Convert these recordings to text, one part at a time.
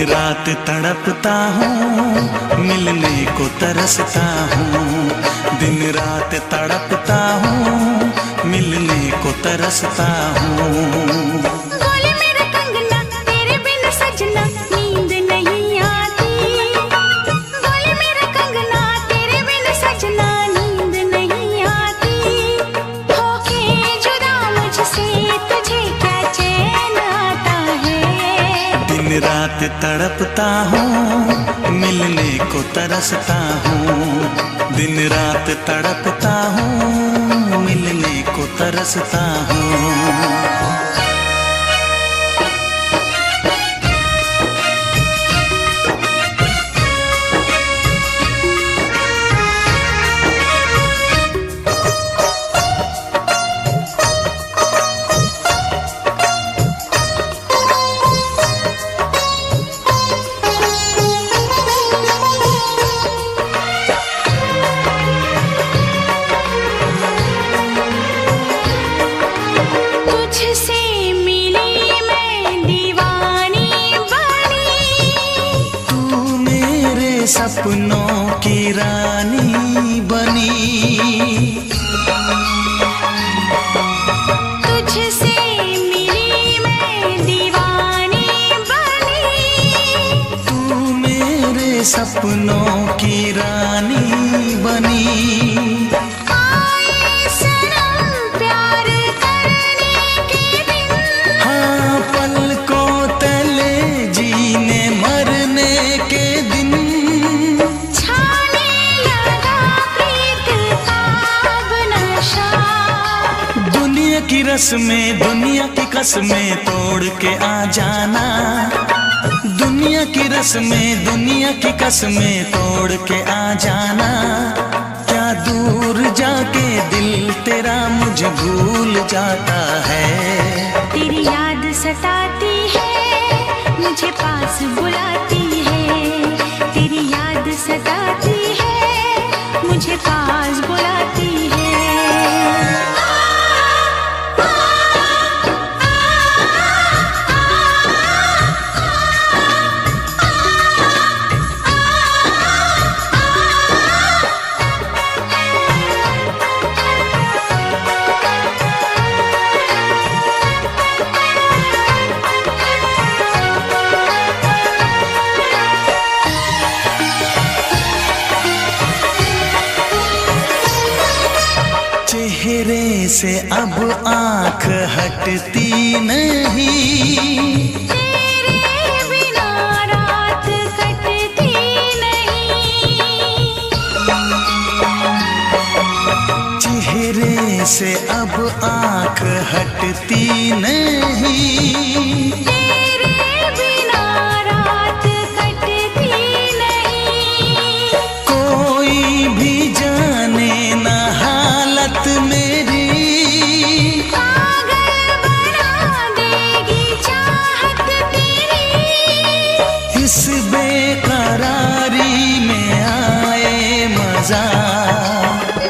रात तड़पता हूँ, मिलने को तरसता हूँ। दिन रात तड़पता हूँ, मिलने को तरसता हूँ। बोले मेरा कंगना तेरे बिन सजना नींद नहीं आती। बोले मेरा कंगना तेरे बिन सजना नींद नहीं आती। होके जुदा मुझसे तुझे क्या चैन आता है। दिन रात तड़पता हूँ, मिलने को तरसता हूँ। दिन रात तड़पता हूँ, मिलने को तरसता हूँ। सपनों की रानी बनी, तुझसे मिली मैं दीवानी बनी। तू मेरे सपनों की रानी बनी। आए सनम प्यार करने के दिन, हाँ पलकों तले जीने मरने के दिन। की रस्में दुनिया की कसमें तोड़ के आ जाना। दुनिया की रस्में दुनिया की कसमें तोड़ के आ जाना। क्या दूर जाके दिल तेरा मुझे भूल जाता है। तेरी याद सताती है, मुझे पास बुलाती है। तेरी याद सताती है, मुझे पास बुलाती है। चेहरे से अब आँख हटती नहीं। तेरे बिना रात कटती नहीं। चेहरे से अब आँख हटती नहीं। तेरे बिना रात कटती नहीं। कोई भी जाने ना हालत मेरी, पागल बना देगी चाहत तेरी। इस बेकरारी में आए मजा।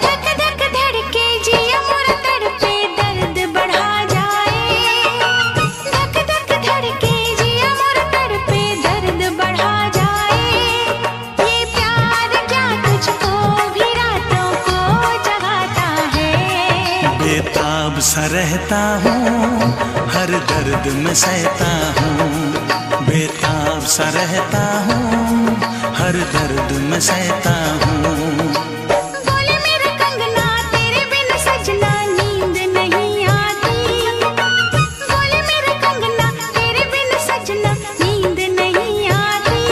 धक धक धड़के जिया मोरा तड़पे दर्द बढ़ा जाए। धक धक धड़के जिया मोरा तड़पे दर्द बढ़ा जाए। ये प्यार क्या तुझको भी रातों को जगाता है। बेताब सा रहता हूँ, हर दर्द में सहता हूँ। बेताब सा रहता हूँ, हर दर्द में सहता हूँ। बोले मेरा कंगना तेरे बिन सजना नींद नहीं आती। बोले मेरा कंगना तेरे बिन सजना नींद नहीं आती।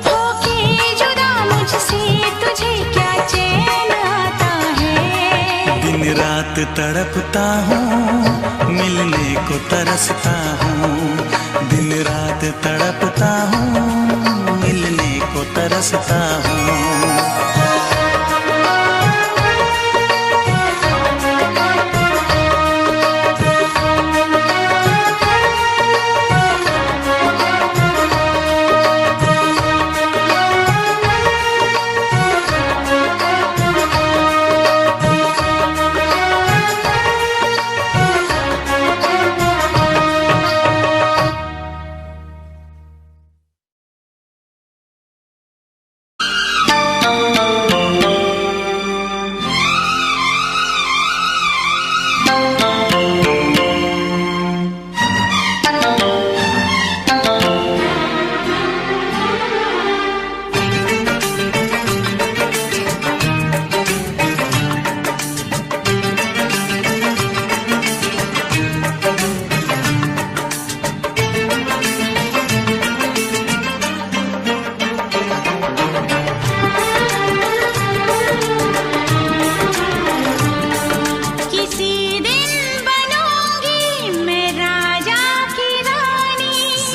होके जुदा मुझसे तुझे क्या चैन आता है। दिन रात तड़पता हूँ, मिलने को तरसता हूँ। दिन रात तड़पता हूँ, मिलने को तरसता हूँ।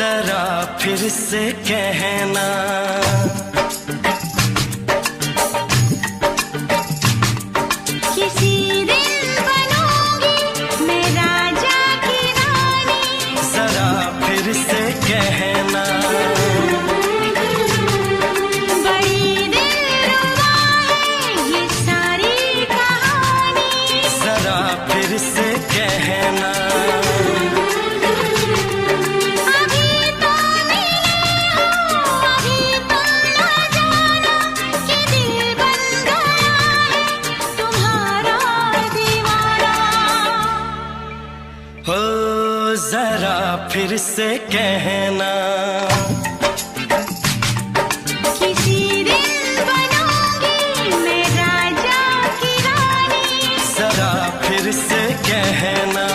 जरा फिर से कहना, किसी दिन बनूंगी मैं राजा की रानी। जरा फिर से कहना, बड़ी दिलरुबा है ये सारी कहानी। जरा फिर से कहना, अभी तो मिले हो, अभी तुम न जाना कि दिल बन गया है तुम्हारा दीवाना। हो जरा फिर से कहना, किसी दिन बनूंगी मैं राजा की रानी। जरा फिर से कहना,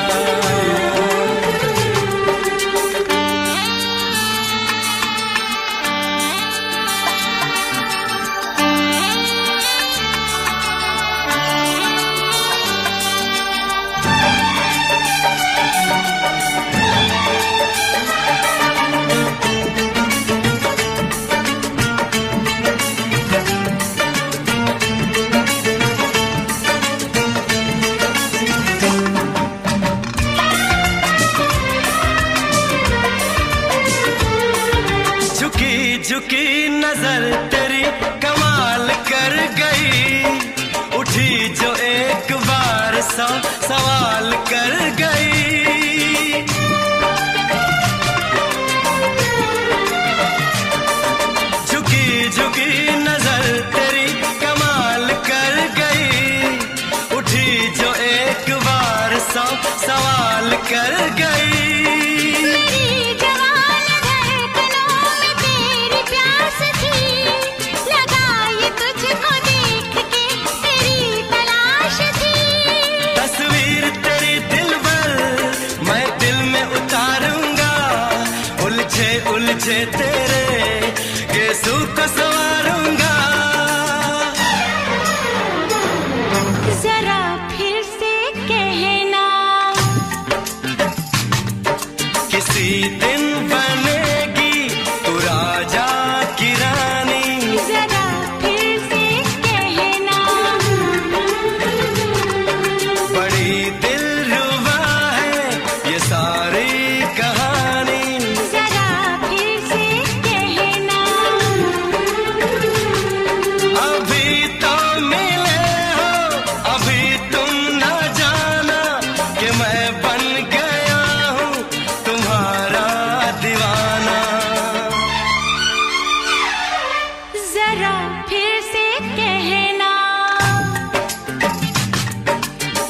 झुकी झुकी नजर तेरी कमाल कर गई, उठी जो एक बार सौ सवाल कर गई। झुकी झुकी नजर तेरी कमाल कर गई, उठी जो एक बार सौ सवाल कर गई। मेरी जवान धड़कनों में तेरी प्यास थी, लगाई तुझको देख के तेरी तलाश थी। तस्वीर तेरी दिल भर मैं दिल में उतारूंगा, उलझे उलझे तेरे गेसू को संवारूंगा। जरा फिर से कहना, किसी दिन बनेगी तू राजा की रानी। जरा फिर से कहना, बड़ी दिलरुबा है ये सारी कहानी। जरा फिर से कहना, अभी तो मिले हो, अभी तुम न जाना कि मैं बन गया हूँ तुम्हारा दीवाना। जरा फिर से कहना,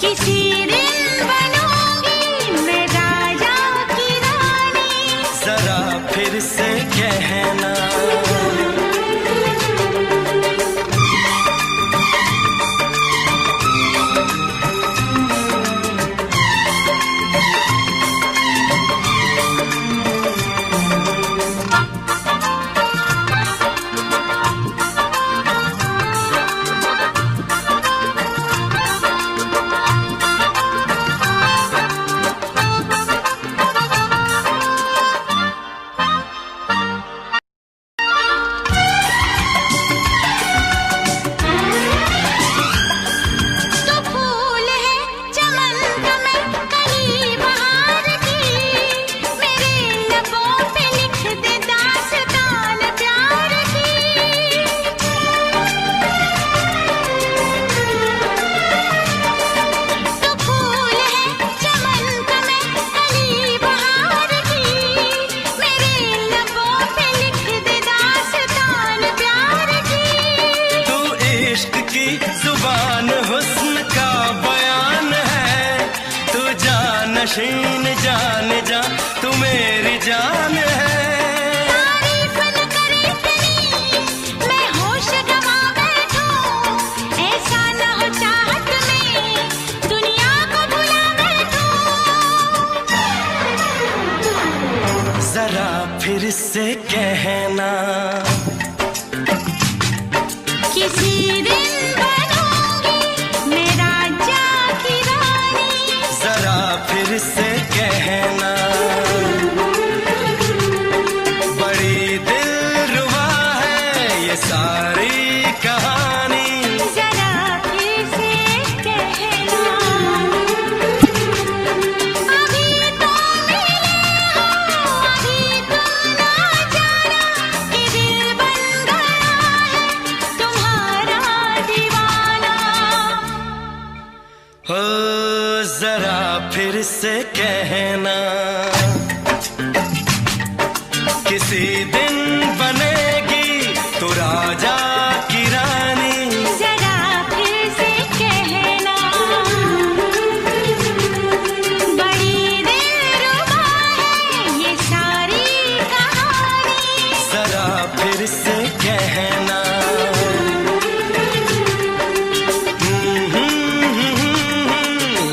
किसी दिन बनूंगी मैं राजा की रानी। जरा फिर से कहना, तो फूल है चमन का मैं कली बहार की, मेरे लबों पे लिख दे दास्तान प्यार की। तो फूल है चमन का मैं कली बहार की, मेरे लबों पे लिख दे दास्तान प्यार की। तू इश्क की जुबान हुस्न का बयान है, तू जानशीन जान जा तू मेरी जान है। तारीफ न करे इतनी मैं होश गवा बैठूं, ऐसा न हो चाहत में दुनिया को भुला बैठूं। जरा फिर से कहना, किसी दिन बनूंगी मैं राजा की रानी। जरा फिर से कहना, किसी दिन बनेगी तू राजा की रानी। जरा फिर से कहना, बड़ी दिलरुबा है ये सारी कहानी। जरा फिर से कहना,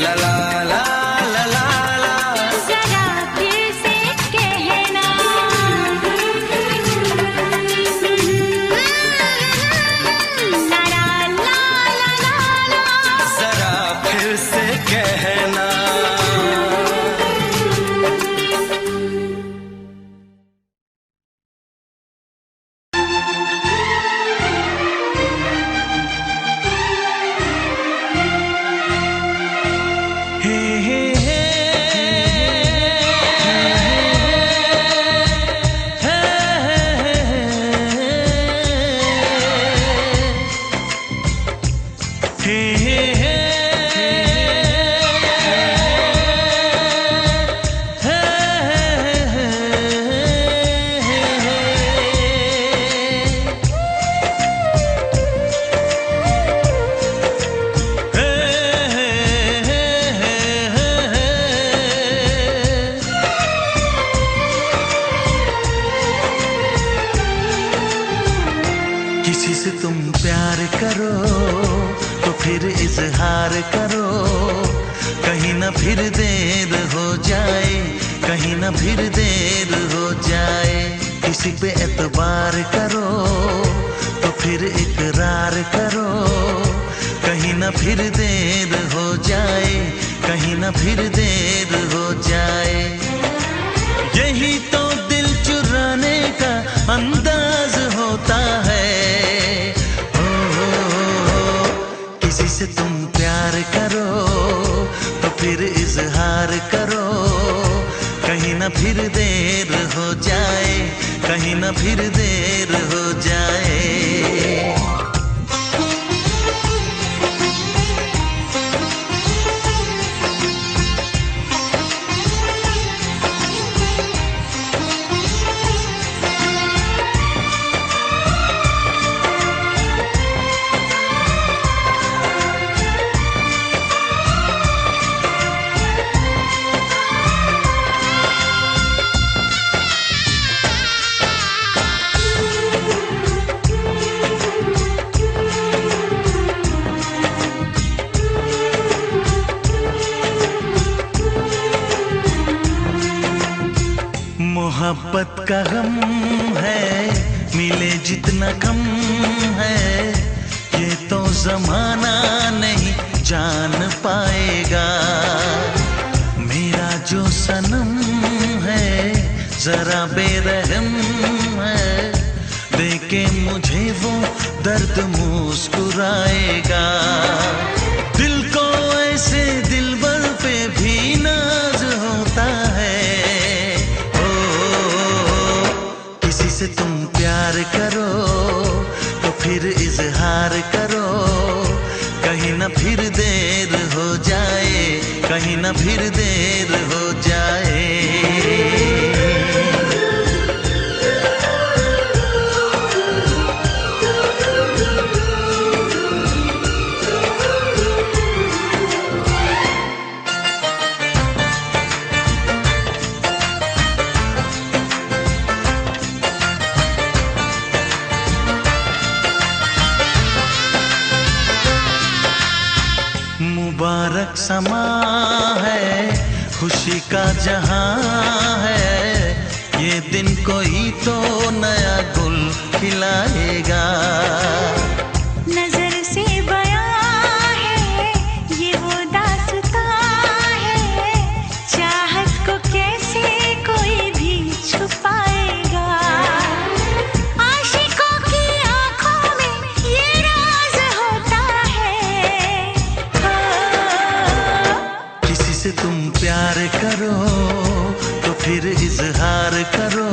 ला ला ला ला ला ला। जरा फिर से कहना, ला ला ला ला ला ला। जरा फिर से कहना। हे हे हे किसी से तुम प्यार करो तो फिर इजहार करो, कहीं ना फिर देर हो जाए, कहीं ना फिर देर हो जाए। किसी पे एतबार करो तो फिर इकरार करो, कहीं ना फिर देर हो जाए, कहीं ना फिर देर हो जाए। यही तो दिल चुराने का अंदाज होता है। किसी से तुम प्यार करो तो फिर इजहार करो, कहीं ना फिर देर हो जाए, कहीं ना फिर देर हो जाए। मोहब्बत का गम है, मिले जितना कम है, ये तो जमाना नहीं जान पाएगा। मेरा जो सनम है जरा बेरहम है, देखे मुझे वो दर्द मुस्कुराएगा। दिल को ऐसे दिलबर पे भी नाज होता है। किसी से तुम प्यार करो तो फिर इजहार करो, कहीं ना फिर देर हो जाए, कहीं ना फिर देर हो जाए। मुबारक समा है, खुशी का जहां है, ये दिन कोई तो नया गुल खिलाएगा। नजर से बयां है ये वो दास्तां है, चाहत को कैसे कोई भी छुपाएगा। आशिकों की आंखों में ये राज होता है। किसी से तुम प्यार करो तो फिर इजहार करो,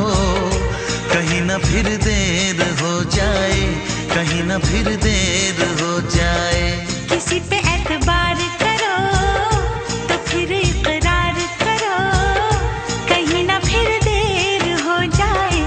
कहीं ना फिर देर हो जाए, कहीं ना फिर देर हो जाए। किसी पे एतबार करो तो फिर इकरार करो, कहीं ना फिर देर हो जाए,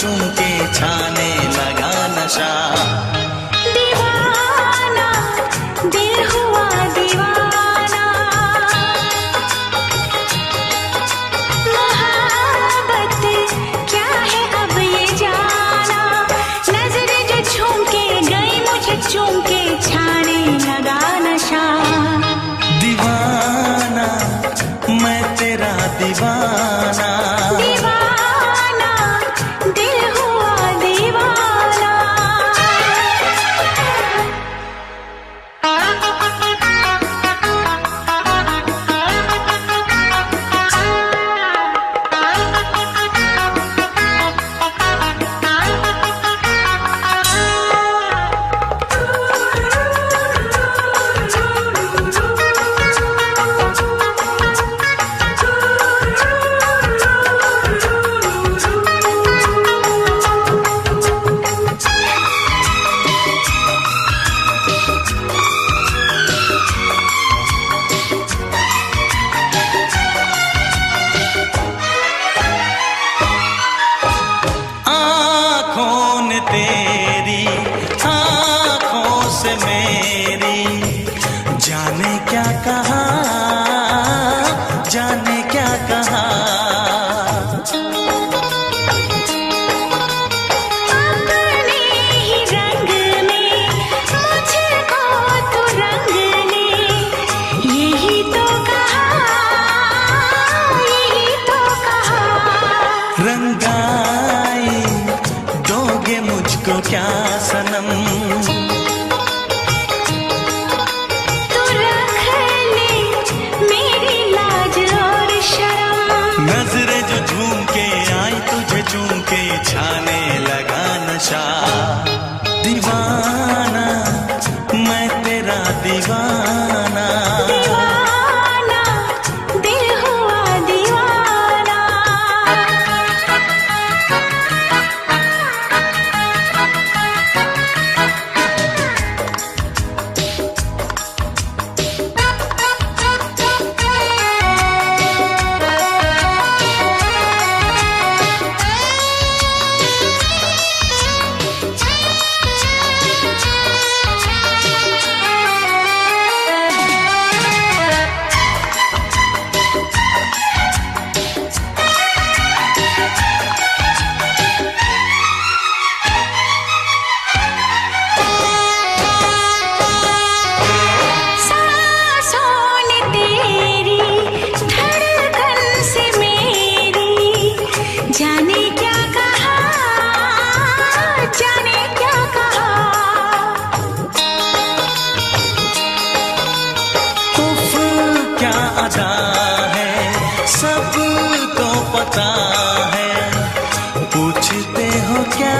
चूम के छाने लगा नशा। दीवाना दिल हुआ दीवाना, मोहब्बत क्या है अब ये जाना। नजरें जो झूम के गई मुझे चूम के छाने लगा नशा। दीवाना मैं तेरा दीवाना, दीवाना दिल हुआ दीवाना। आँखों ने तेरी आँखों से मेरी जाने क्या कहा, जाने क्या कहा। अपने ही रंग में मुझको तो रंग ने यही तो कहा, यही तो कहा। रंगाई दोगे मुझको क्या सनम, तू रख ले मेरी लाज और शर्म। नजरें जो झूम के आई तुझे चूम के छाने लगा नशा। दीवाना मैं तेरा दीवाना, दीवाना दिल हुआ दीवाना। सांसों ने तेरी धड़कन से मेरी जाने क्या कहा, जाने क्या कहा। उफ क्या अदा है सबको पता है। पूछते हो क्या,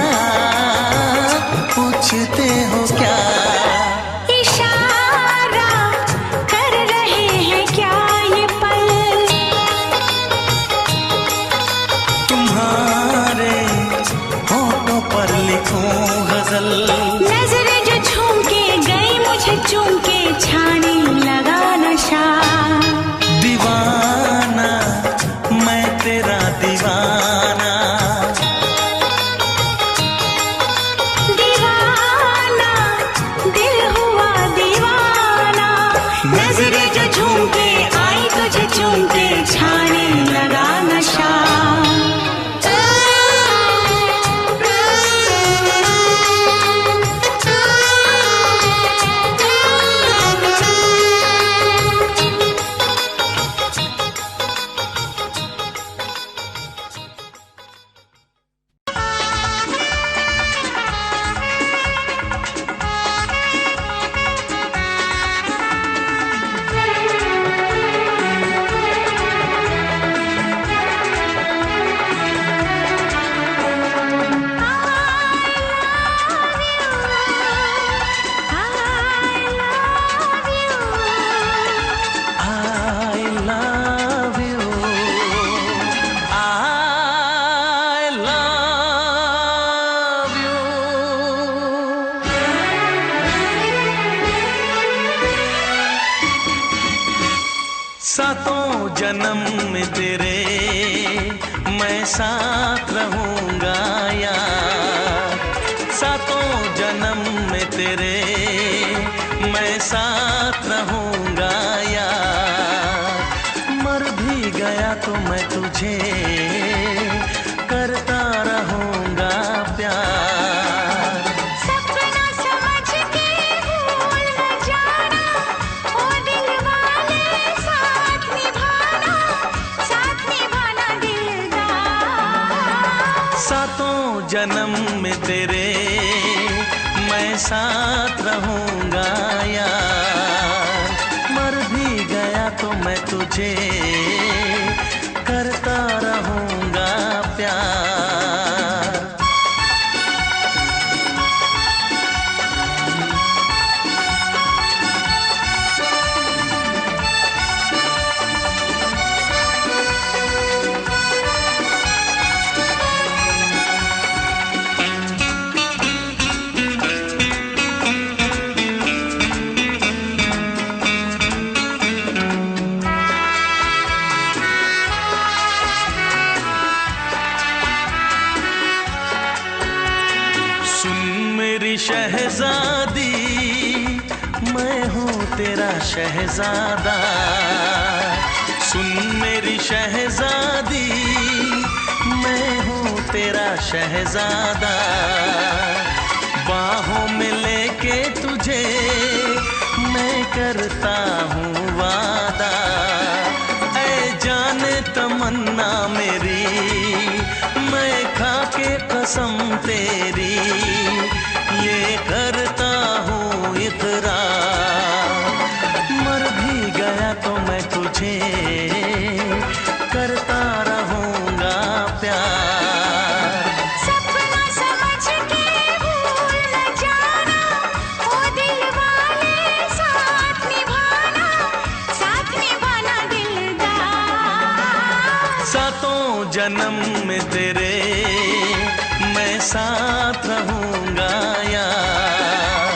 पूछते हो क्या। इशारा कर रहे हैं क्या ये पल, तुम्हारे होठों पर लिखूं गजल। नजरें जो झूम के गई मुझे चूम के छाने लगा नशा। दीवाना मैं तेरा दीवाना, दीवाना दिल हुआ दीवाना। नजरें जो झूम के आई तुझे चूम के छाने लगा नशा। सातों जन्म में तेरे मैं साथ रहूंगा या सातों जन्म में तेरे मैं साथ रहूंगा यार, मर भी गया तो मैं तुझे करता रहूंगा प्यार। शहजादी मैं हूँ तेरा शहजादा, सुन मेरी शहजादी मैं हूँ तेरा शहजादा, बाहों में लेके तुझे मैं करता हूँ वादा, ऐ जाने तमन्ना मेरी मैं खा के कसम तेरी ये करता हूँ इकरार, मर भी गया तो मैं तुझे करता रहूँगा प्यार। सपना समझ के भूल न जाना, ओ दिल वाले साथ निभाना दिलदार। सातों जन्म में तेरे मैं साथ रहूंगा यार,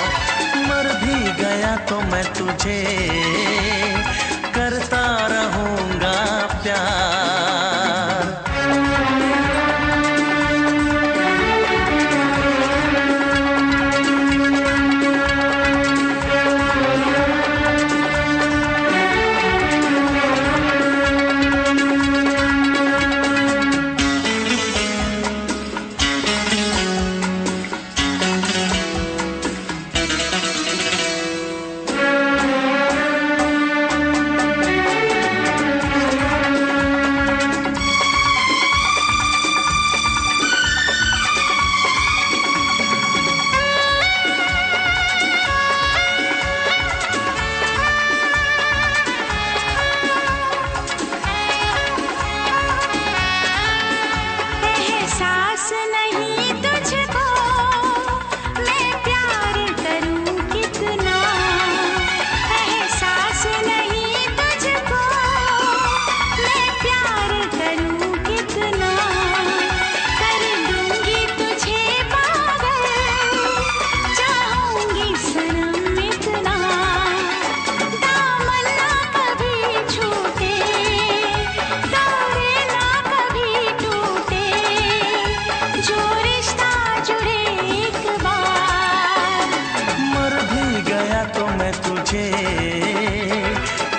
मर भी गया तो मैं तुझे करता रहूंगा प्यार।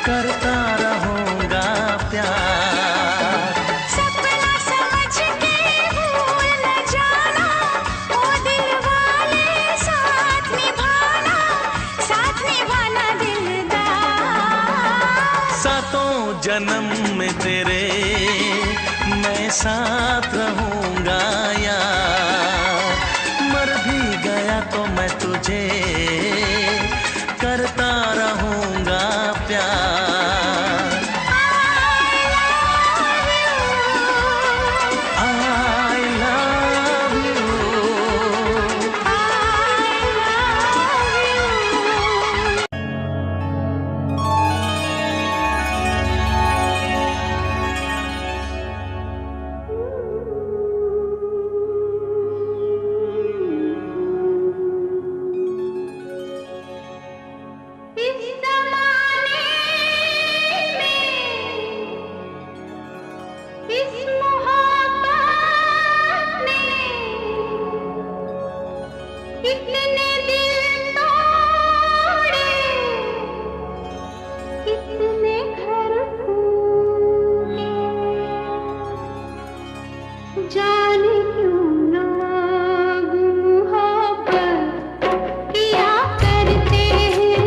करता रहूंगा प्यार। सपना समझ के भूल न जाना, ओ दिल वाले साथ निभाना दिलदार। सातों जन्म में तेरे मैं साथ रहूंगा यार, मर भी गया तो मैं तुझे करता रहूंगा प्यार। I love you। इस ज़माने में, इस मोहब्बत में कितने दिल तोड़े, कितने घर फूटे, जाने क्यों लोग मोहब्बत किया करते हैं,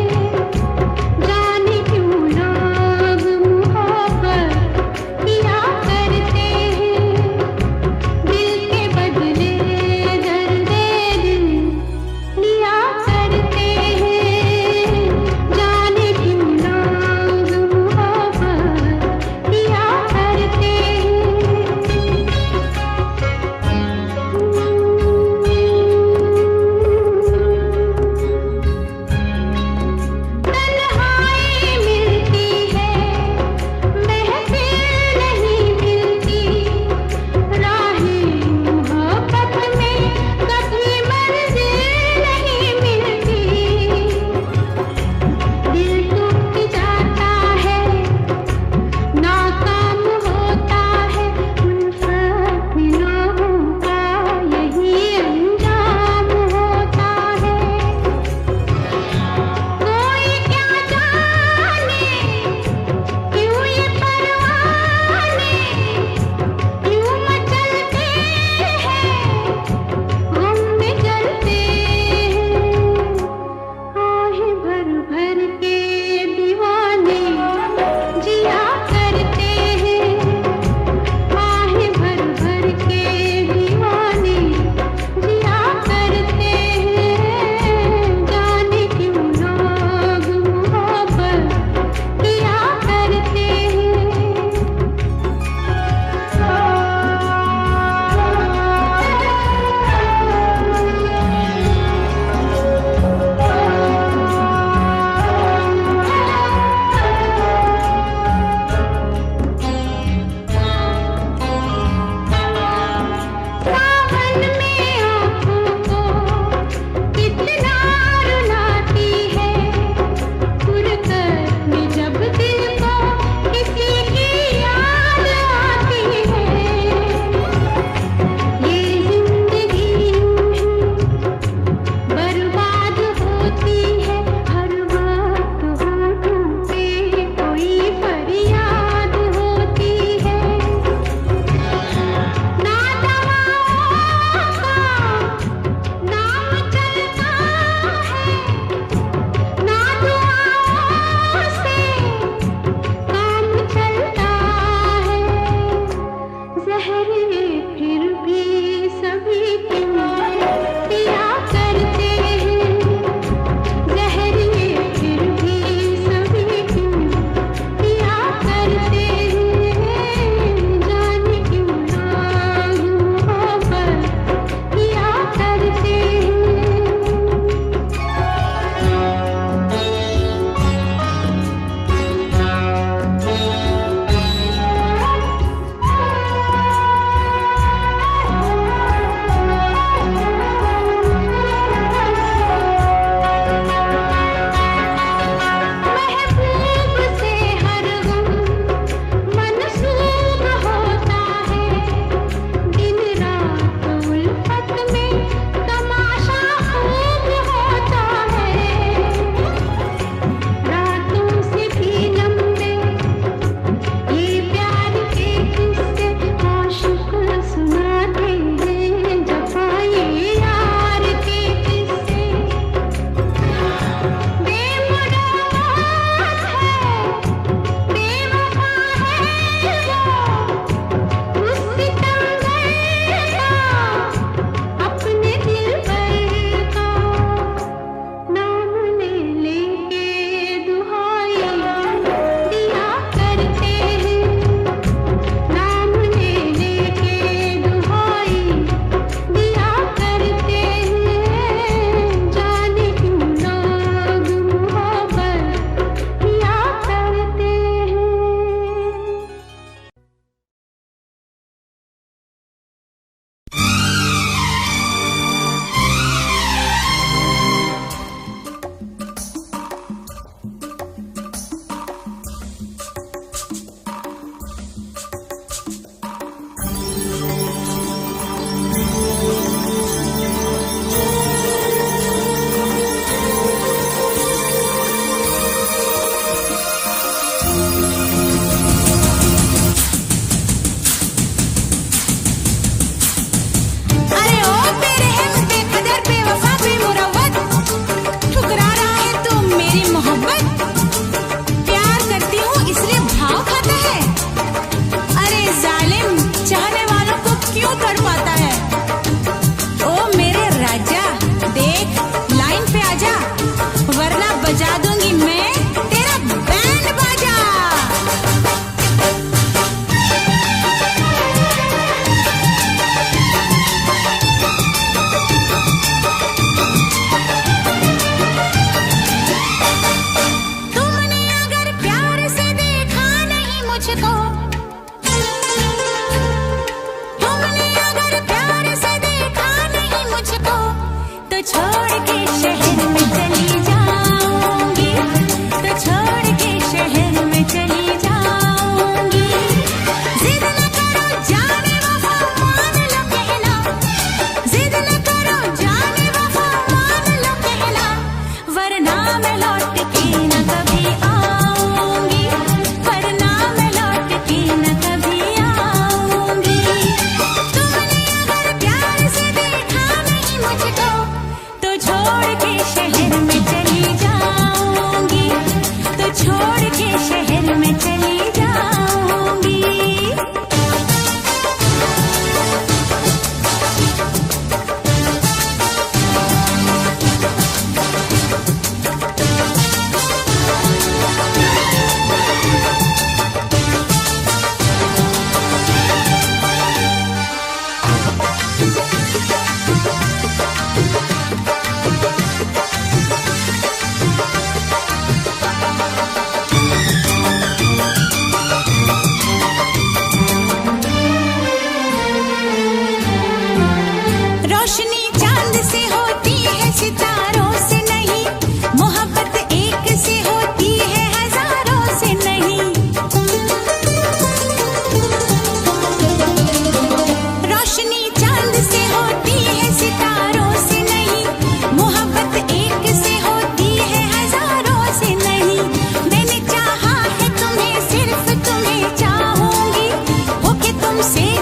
जाने क्यों लोग मोहब्बत किया करते हैं, दिल के बदले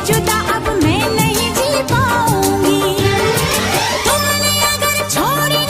जुदा अब मैं नहीं जी पाऊंगी। तुमने अगर छोड़ी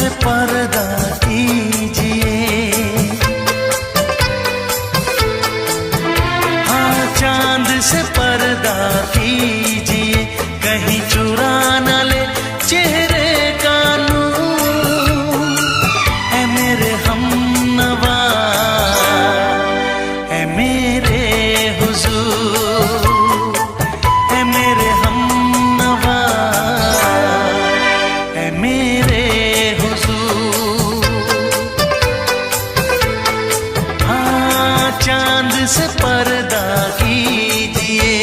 से पर्दा कीजिए, हाँ चांद से पर्दा कीजिए, कहीं चुरा न ले चेहरे का नूर। ऐ मेरे हमनवा, ऐ मेरे हुजूर, ऐ मेरे हमनवा, ऐ मेरे हुजूर। हाँ चांद से पर्दा कीजिए।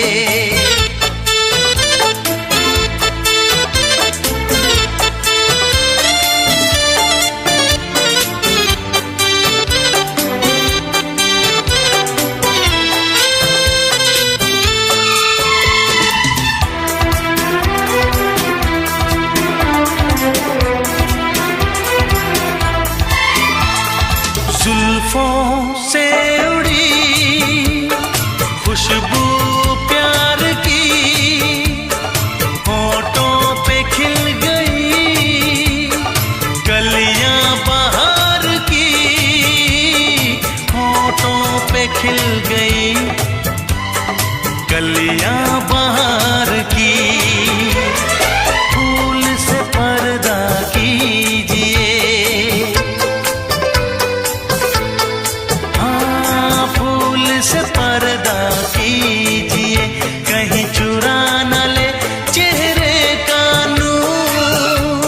जुल्फों से उड़ी खुशबू प्यार की, होठों पे खिल गई कलियां बहार की, होठों पे खिल गई कलियां बहार की। फूल से पर्दा कीजिए, से पर्दा कीजिए, कहीं चुरा न ले चेहरे का नूर।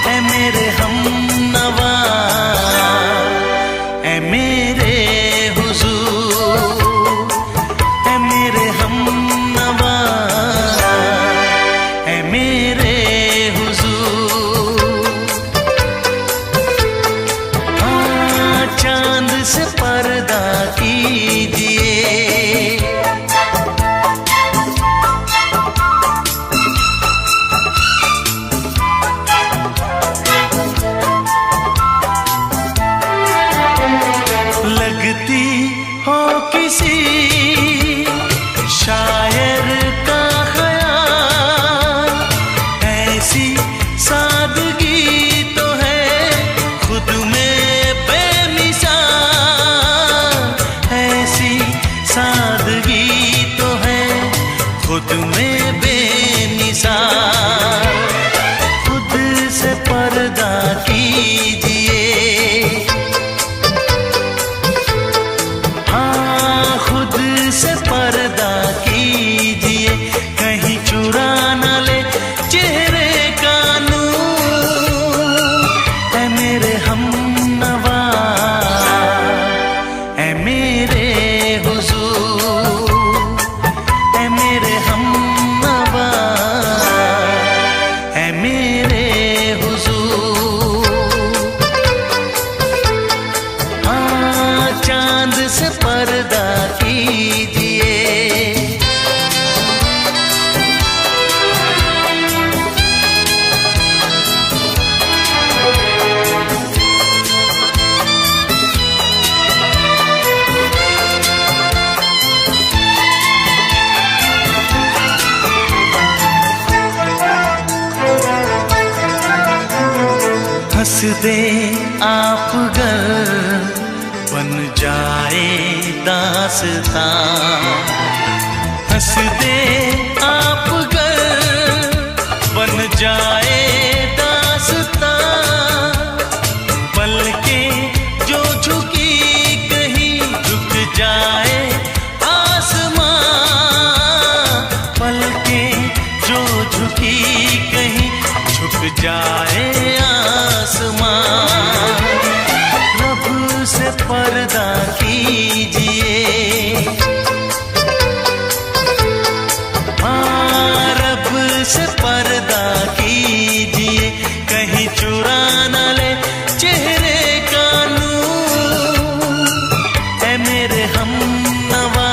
ऐ मेरे हमनवा, ऐ मेरे हुजूर, ऐ मेरे हमनवा, ऐ मेरे हुजूर। हाँ चांद से पर्दा कीजिए। लगती हो किसी शायर का ख्याल, ऐसी सादगी तो है खुद में बेमिसाल, ऐसी सादगी तो है खुद में बेमिसाल। खुद से पर्दा कीजिए, हाँ खुद से पर्दा कीजिए, कहीं चुरा न ले चेहरे का नूर। ऐ मेरे हमनवा, ऐ मेरे हुजूर, ऐ मेरे हमनवा, ऐ मेरे हुजूर। हाँ चांद से पर्दा कीजिए। हंस दे आप गर बन जाए दास्तां, हंस दे आप गर बन जाए दास्तां। पलकें जो झुकी कहीं झुक जाए आसमां, पलकें जो झुकी कहीं झुक जाए आसमां। रब से पर्दा कीजिए, हाँ रब से पर्दा कीजिए, कहीं चुरा न ले चेहरे का नूर। ऐ मेरे हमनवा,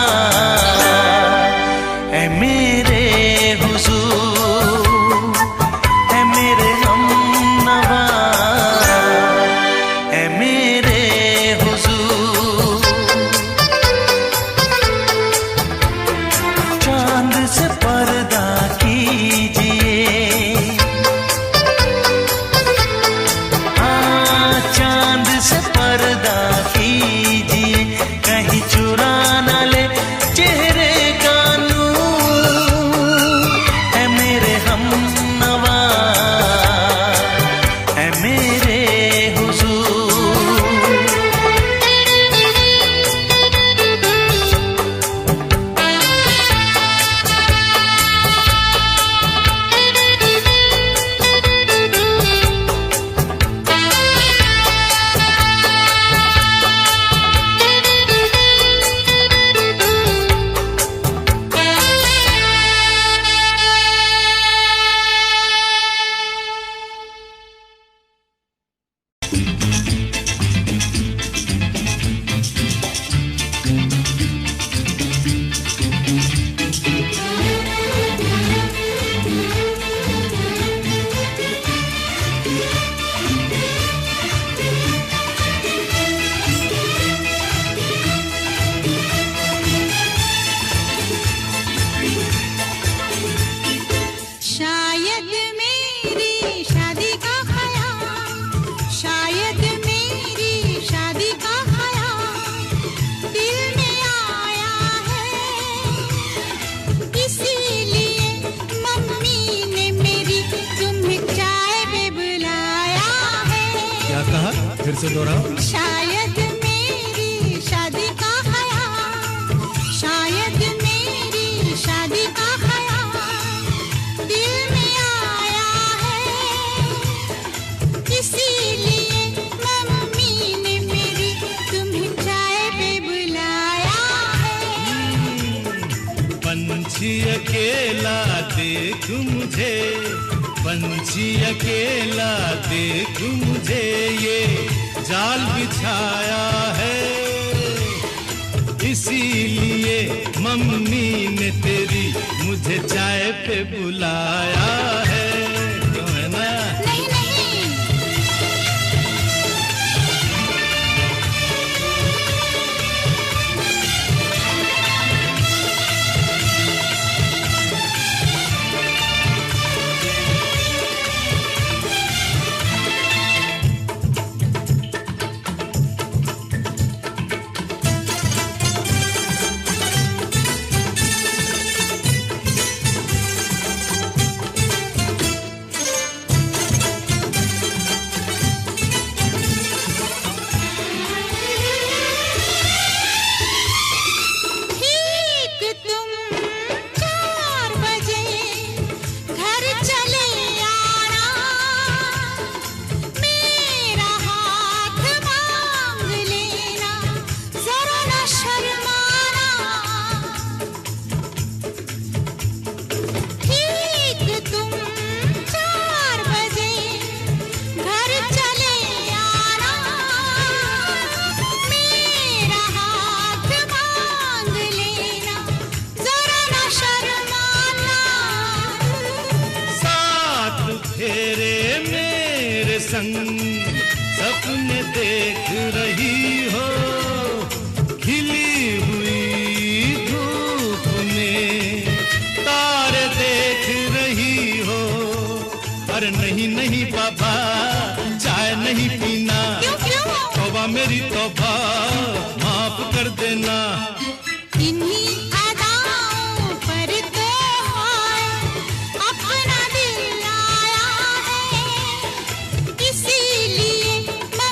ऐ मेरे हुजूर, ऐ मेरे हमनवा, ऐ मेरे हुजूर। चांद से पर्दा कीजिए, से दोहराओ। शायद मेरी शादी का ख्याल, शायद मेरी शादी का ख्याल दिल में आया है, इसीलिए मम्मी ने मेरी तुम्हें चाय पे बुलाया है। पंछी अकेला देख मुझे, पंछी अकेला देख मुझे, ये जाल बिछाया है, इसीलिए मम्मी ने तेरी मुझे चाय पे बुलाया है। क्यों है ना? नहीं नहीं, सपने देख रही हो, खिली हुई धूप में तारे देख रही हो। अरे नहीं नहीं बाबा, चाय नहीं पीना। तौबा मेरी तौबा, माफ कर देना। इन्हीं अदाओं पर तो अपना दिल आया है, इसीलिए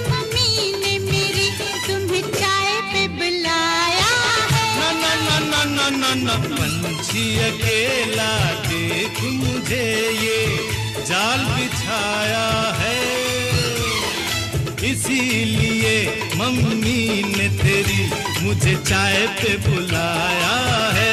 मम्मी ने मेरी तुम्हें चाय पे बुलाया है। ना ना ना ना ना ना ना, पंछी अकेला देख मुझे, ये जाल बिछाया है, इसीलिए मम्मी ने तेरी मुझे चाय पे बुलाया है।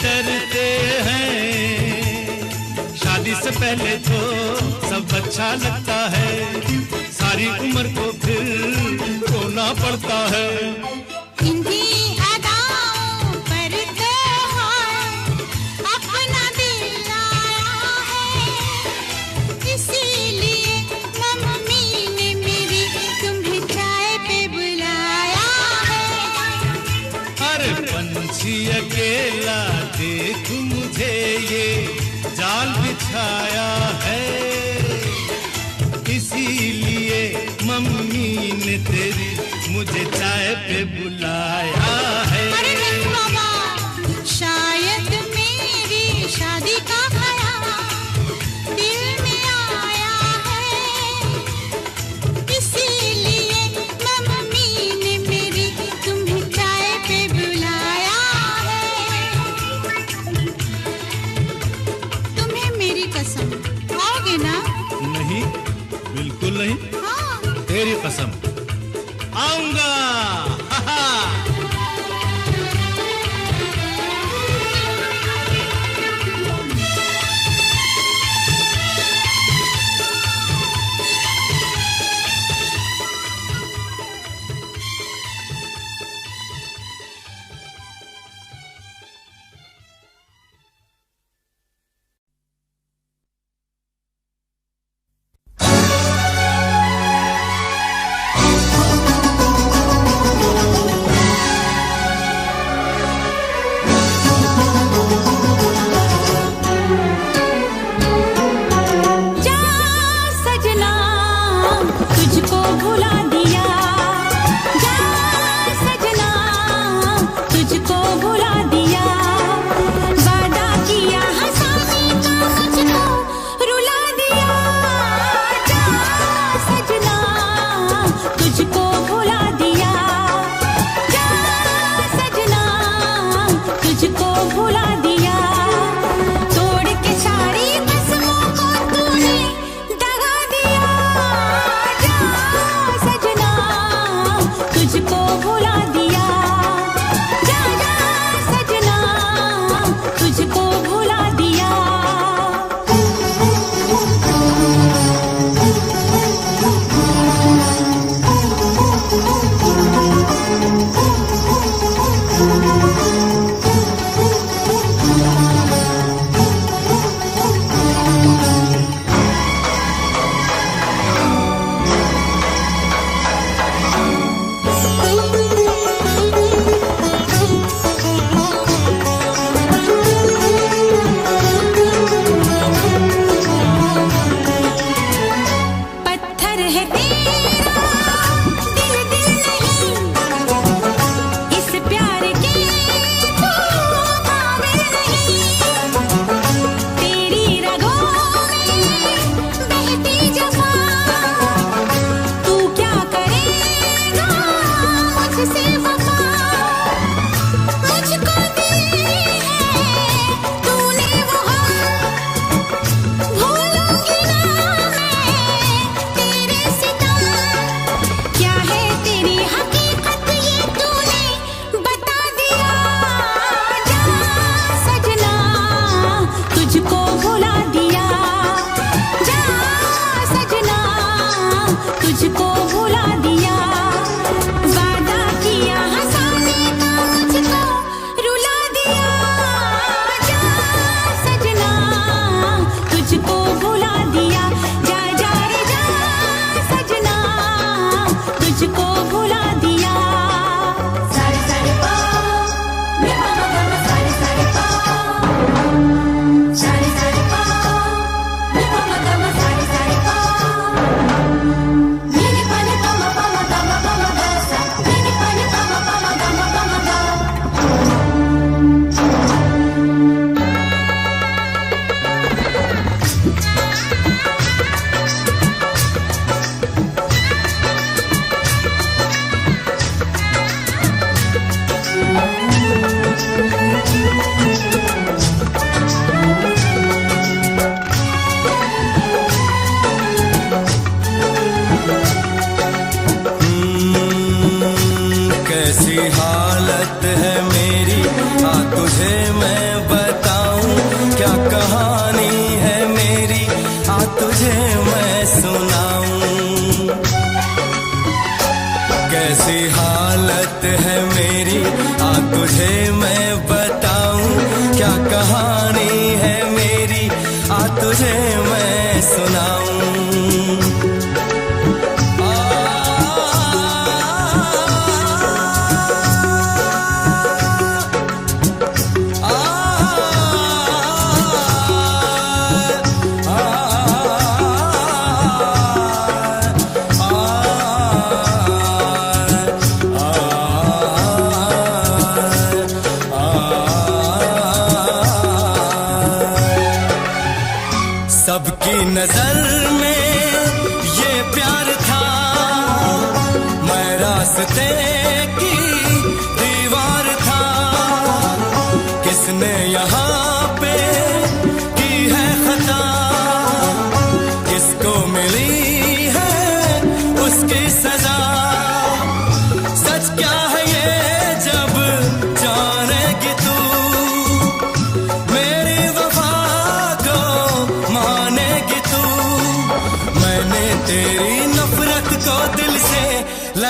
डरते हैं, शादी से पहले तो सब अच्छा लगता है, सारी उम्र को फिर रोना पड़ता है। इन्हीं अदाओं पर तो अपना दिल आया है, इसीलिए मम्मी ने मेरी तुम्हें चाय पे बुलाया है। अरे पंछी अकेला देख मुझे, ये जाल बिछाया है, इसीलिए मम्मी ने तेरी मुझे चाय पे बुलाया है। अरे नहीं बाबा, शायद मेरी शादी का ख्याल दिल में आया कसम, आऊंगा।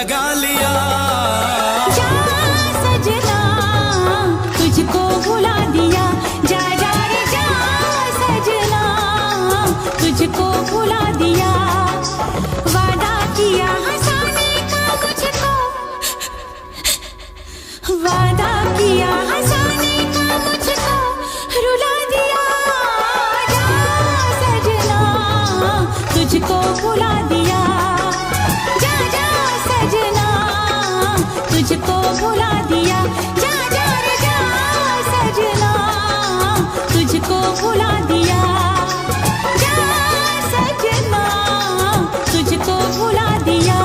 लगा लिया। जा सजना तुझको भुला दिया, जा जा रे जा सजना तुझको भुला दिया। वादा किया हंसाने का मुझको, वादा किया हंसाने का मुझको रुला दिया। जा सजना तुझको भुला दिया, जा जा सजना तुझको भुला दिया। जा जा रे जा सजना तुझको भुला दिया, जा सजना तुझको भुला दिया।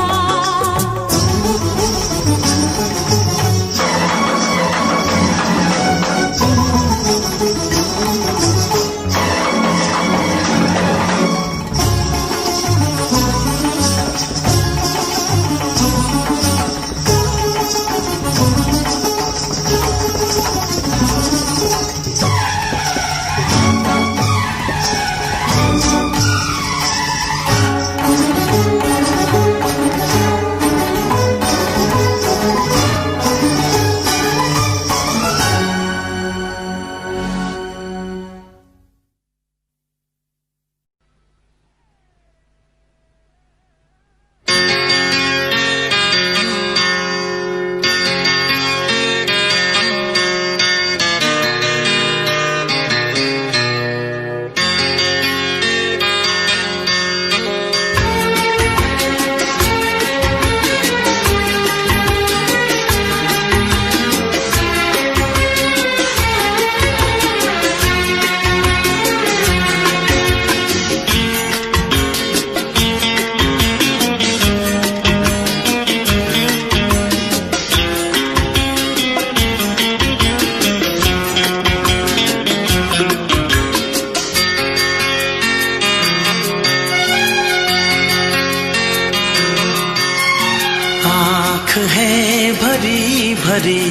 है भरी भरी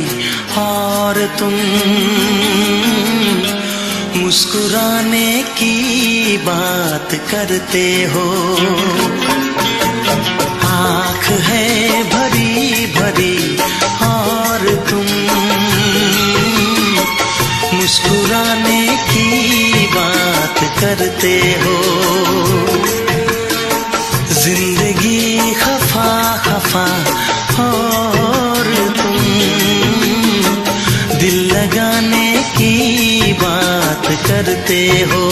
और तुम मुस्कुराने की बात करते हो। आँख है भरी भरी और तुम मुस्कुराने की बात करते हो। जिंदगी खफा खफा और तुम दिल लगाने की बात करते हो।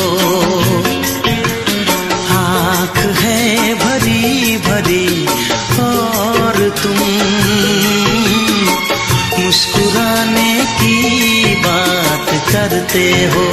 आँख है भरी भरी और तुम मुस्कुराने की बात करते हो।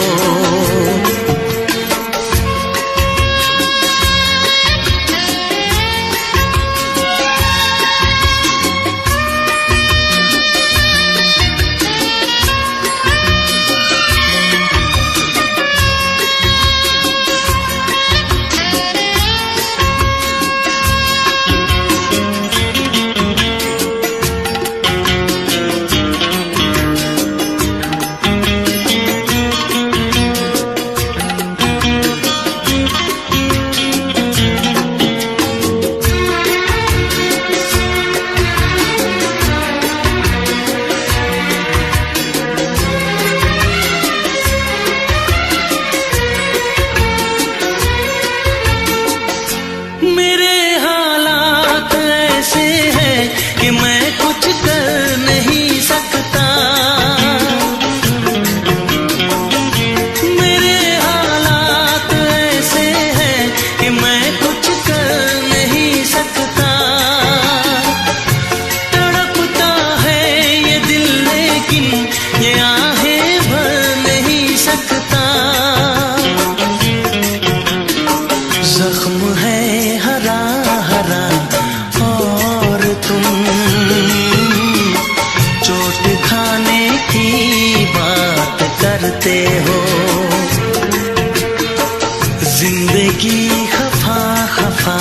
जिंदगी खफा खफा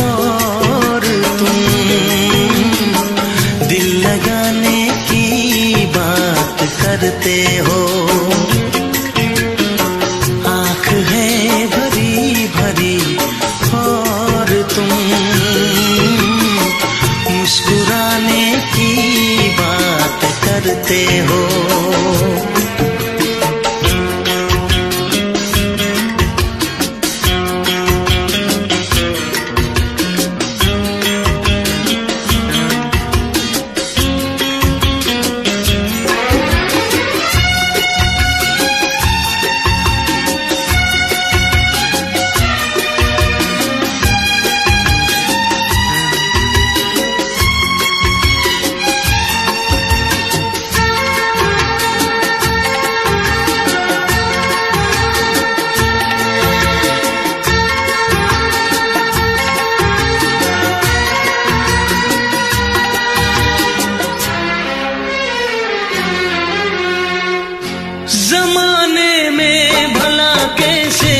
और तुम दिल लगाने की बात करते हो। आँख है भरी भरी और तुम मुस्कुराते करते हो। जमाने में भला कैसे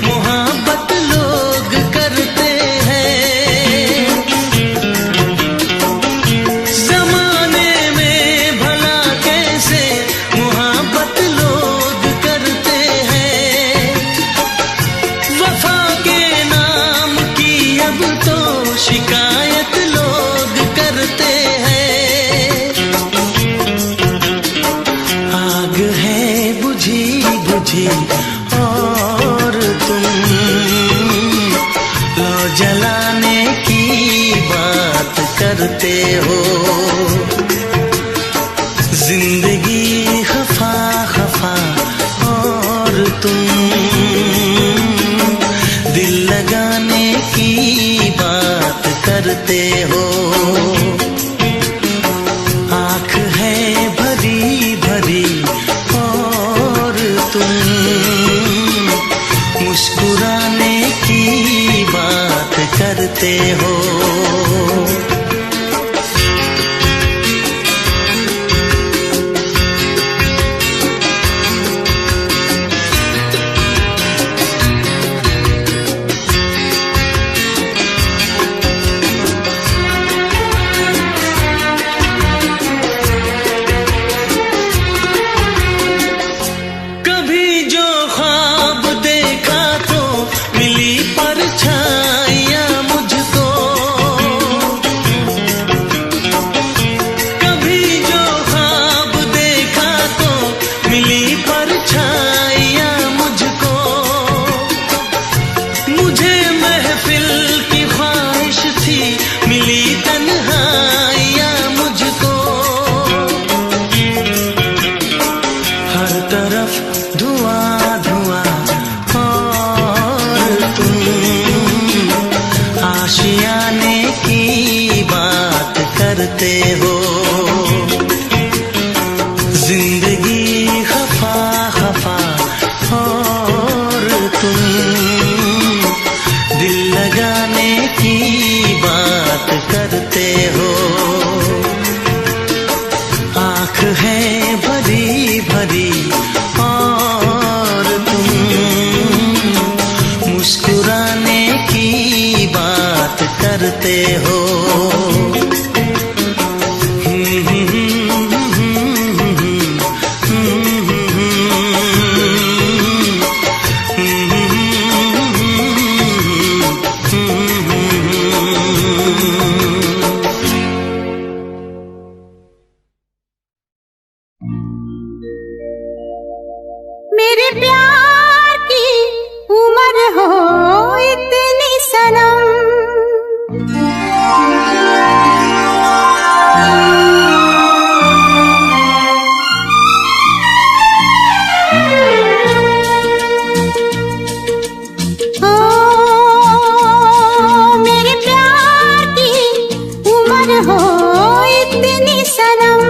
मोहब्बत लोग करते हैं, जमाने में भला कैसे मोहब्बत लोग करते हैं। वफा के नाम की अब तो शिकायत लोग करते हैं। आग है बुझी बुझी और तुम लो जलाने की बात करते हो। जिंदगी खफा खफा और तुम दिल लगाने की बात करते हो। आँख है भरी भरी और तुम मुस्कुराने की बात करते हो। कभी जो ख्वाब देखा तो मिली परछाइयां मुझको, कभी जो ख्वाब देखा तो मिली परछाइयां मुझको। मुझे महफिल की ख्वाहिश थी मिली तन्हाइयां मुझको। हर तरफ धुआं धुआं और तुम आशियाने की बात करते हो। जिंदगी खफा खफा और तुम दिल लगाने की बात करते हो। आँख है भरी भरी और तुम मुस्कुराने की बात करते हो। मेरे प्यार की उम्र हो इतनी सनम, ओ मेरे प्यार की उम्र हो इतनी सनम।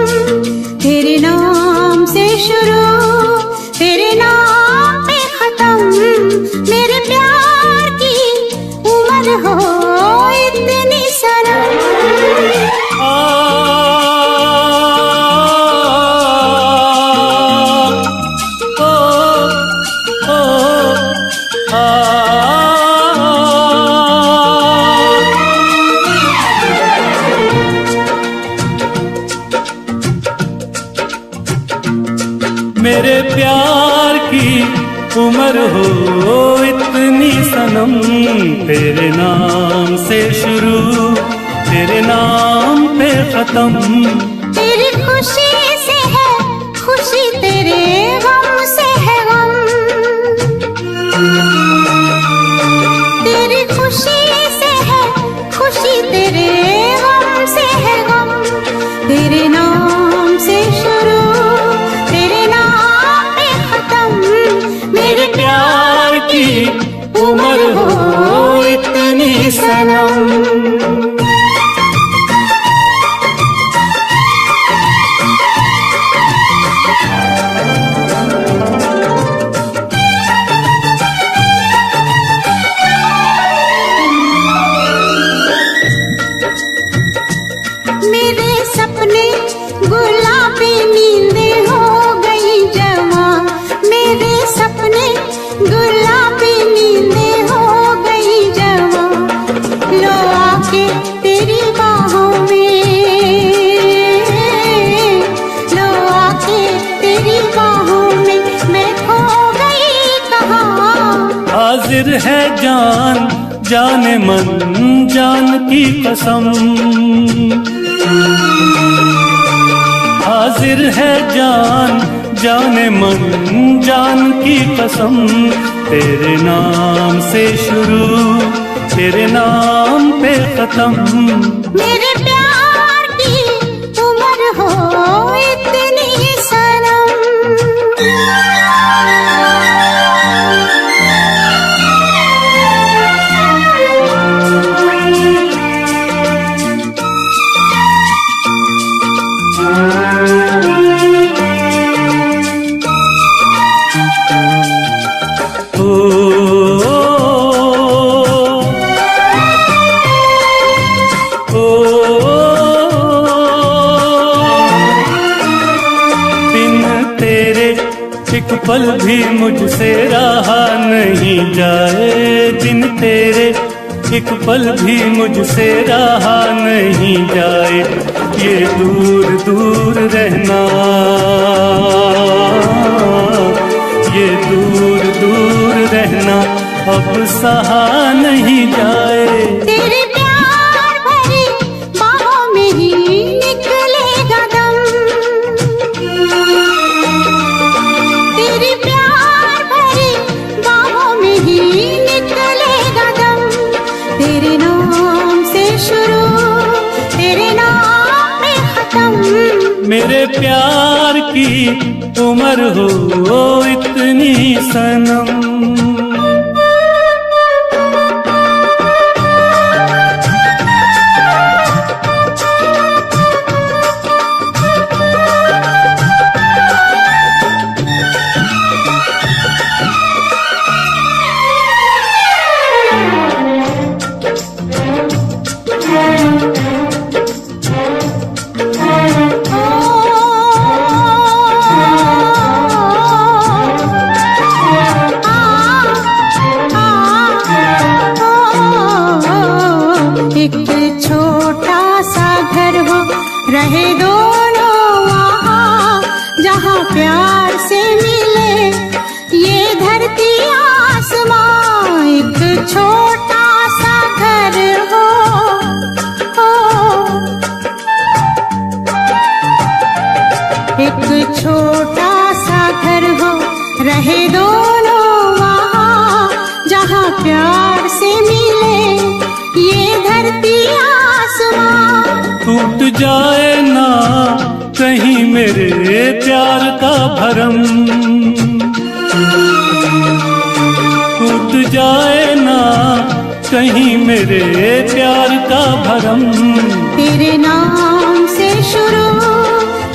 तेरे नाम से शुरू तेरे नाम पे खत्म, मेरे प्यार की उम्र हो इतनी सनम। मेरे प्यार की उम्र हो इतनी सनम। तेरे नाम से शुरू तेरे नाम पे खत्म, तेरी खुशी से है तेरे गम से है गम, तेरे नाम से शुरू, तेरे नाम पे खत्म। मेरे प्यार की उम्र हो इतनी सनम। मेरे सपने गुलाबी नींदें हो गई जवां, मेरे सपने गुलाबी नींदें हो गई जवां। लो आके तेरी बाहों में, लो आके तेरी बाहों में, मैं खो गई कहाँ। हाजिर है जान जाने मन जान की कसम, हाजिर है जान जाने मन जान की कसम। तेरे नाम से शुरू, तेरे नाम पे खत्म। मेरे प्यार की उम्र हो इतनी सनम। एक पल भी मुझसे रहा नहीं जाए, दिन तेरे एक पल भी मुझसे रहा नहीं जाए। ये दूर दूर रहना, ये दूर दूर रहना अब सहा नहीं जाए। तेरे प्यार भरी बाहों में ही निकलेगा दम, तेरे प्यार भरी बाहों में ही निकलेगा दम। तेरे नाम से शुरू, तेरे नाम में खत्म। मेरे प्यार की उम्र हो इतनी सनम। एक छोटा सा घर हो, रहे दोनों वहाँ जहाँ प्यार से मिले ये धरती आसमां। एक छोटा सा घर हो, एक छोटा सा घर हो, रहे दोनों वहाँ जहाँ प्यार से मिले ये धरती आसमां। टूट जाए ना कहीं मेरे प्यार का भरम, टूट जाए ना कहीं मेरे प्यार का भरम। तेरे नाम से शुरू,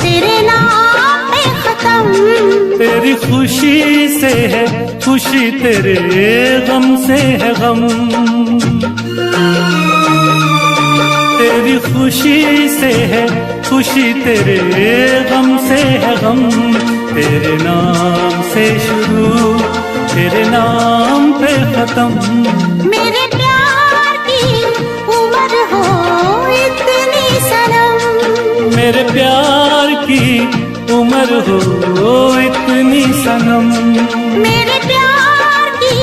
तेरे नाम पे खत्म। तेरी खुशी से है खुशी, तेरे गम से है गम। तेरी खुशी से है खुशी, तेरे गम से है गम। तेरे नाम से शुरू, तेरे नाम पे खत्म। मेरे प्यार की उम्र हो इतनी सनम, मेरे प्यार की उम्र हो इतनी सनम। मेरे प्यार की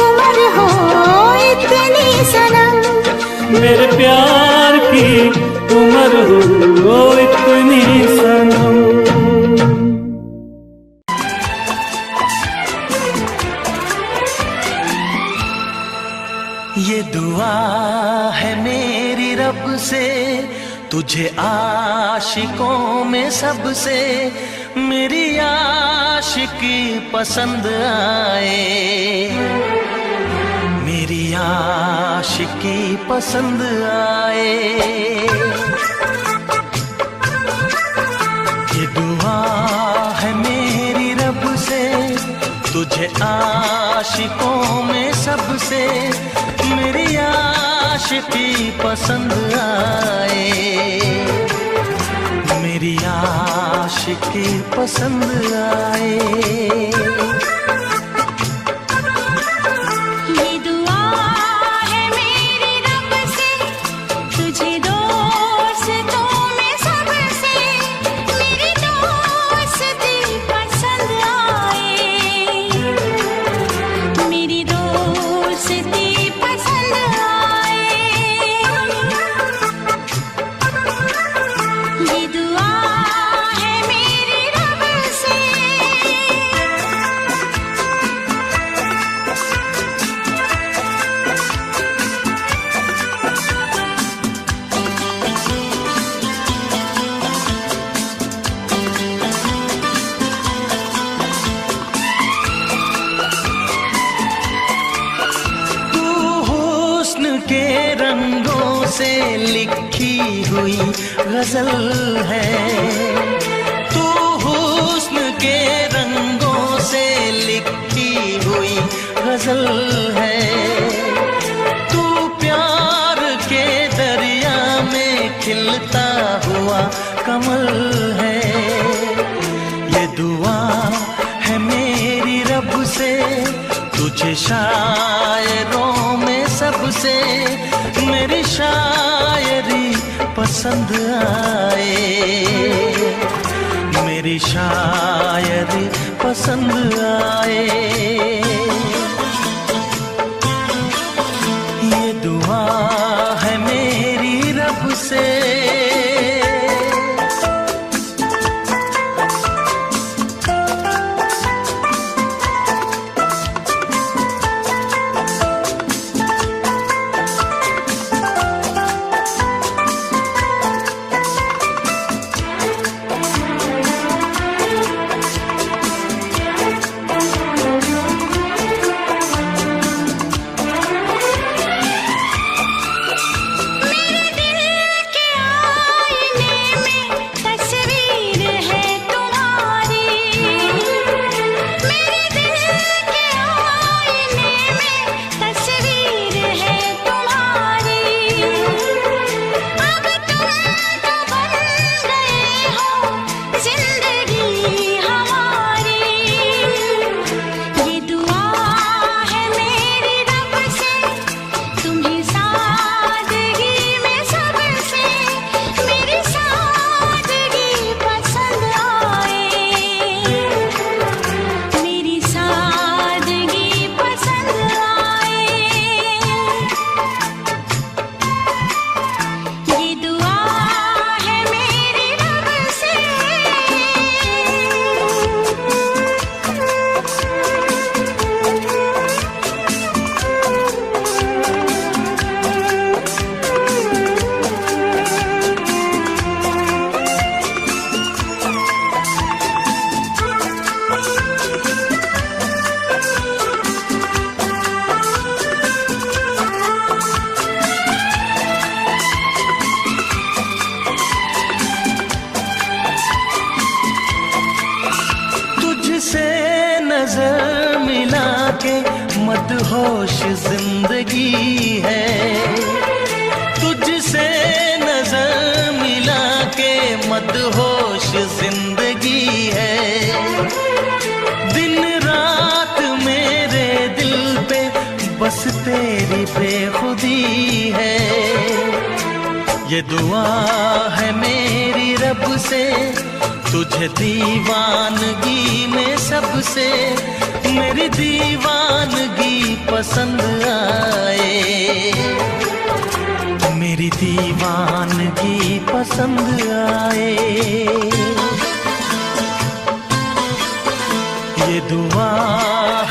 उम्र हो इतनी सनम। मेरे प्यार की उम्र हो इतनी सनम। ये दुआ है मेरी रब से, तुझे आशिकों में सबसे मेरी आशिकी पसंद आए, मेरी आशिकी पसंद आए। ये दुआ है मेरी रब से, तुझे आशिकों में सबसे मेरी आशिकी पसंद आए, मेरी आशिकी पसंद आए। के रंगों से लिखी हुई गजल है, तू हुस्न के रंगों से लिखी हुई गजल है, तू प्यार के दरिया में खिलता हुआ कमल है। ये दुआ है मेरी रब से, तुझे शायरों में सबसे मेरी शायरी पसंद आए, मेरी शायरी पसंद आए। ये दुआ है मेरी रब से। नजर मिला के मदहोश जिंदगी है, तुझसे नजर मिला के मदहोश जिंदगी है। दिन रात मेरे दिल पे बस तेरी बेखुदी है। ये दुआ है मेरी रब से, तुझे दीवानगी में सबसे मेरी दीवानगी पसंद आए, मेरी दीवानगी पसंद आए। ये दुआ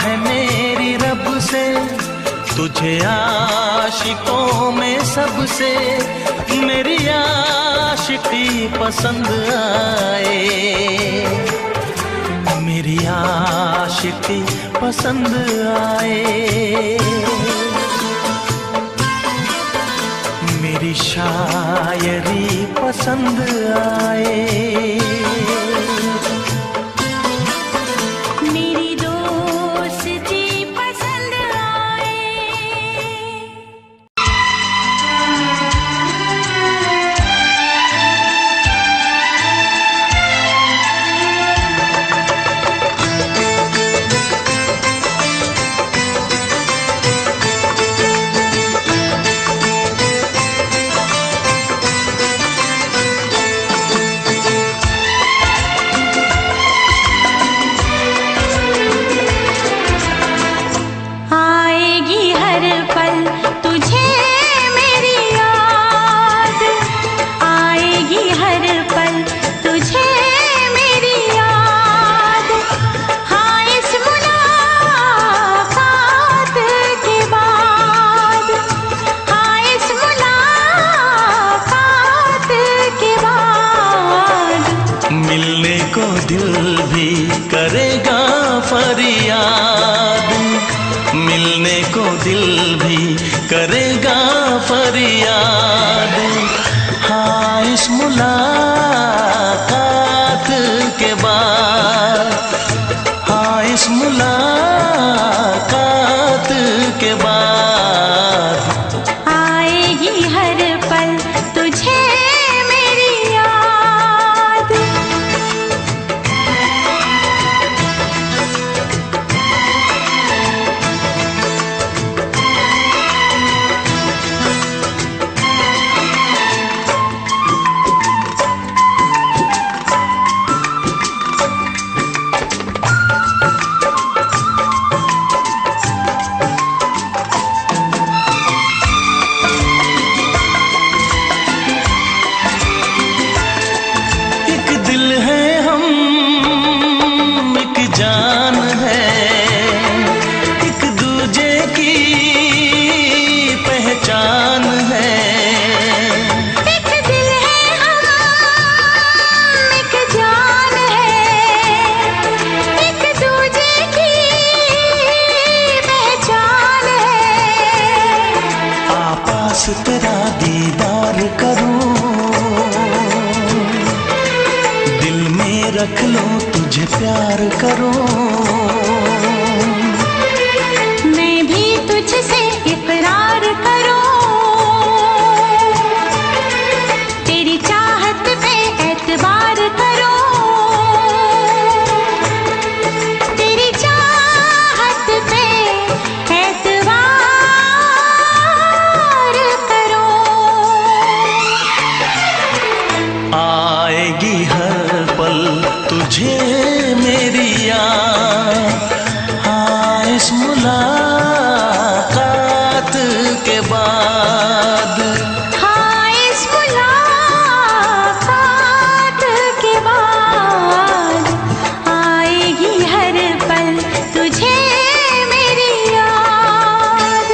है मेरी रब से, तुझे आशिकों में सबसे मेरी आशिकी पसंद आए, मेरी आशिकी पसंद आए, मेरी शायरी पसंद आए, मेरी दोस्ती पसंद आए। आएगी हर पल तुझे मेरी याद, आएगी हर पल तुझे मेरी याद। हाँ इस मुलाकात के बाद, हाँ इस मुलाकात के बाद मिलने को दिल भी करेगा फरियाद, मिलने को दिल भी करेगा फरियाद। हाँ इस मुलाकात के बाद, हाँ इस मुलाकात के बाद आएगी हर पल तुझे मेरी याद। एक दिल है हम, एक जान है, एक दूजे की पहचान है। एक दिल है हम, एक जान है, एक दूजे की पहचान है। आपास तेरा दीदार करूं, दिल में रख लो तुझे प्यार करूं, मैं भी तुझसे इकरार करूं, तेरी चाहत पे एतबार करूं, तेरी चाहत पे एतबार करूं। आएगी हर पल तुझे मेरी याद। हाँ इस मुलाकात के बाद, हाँ इस मुलाकात के बाद आएगी हर पल तुझे मेरी याद।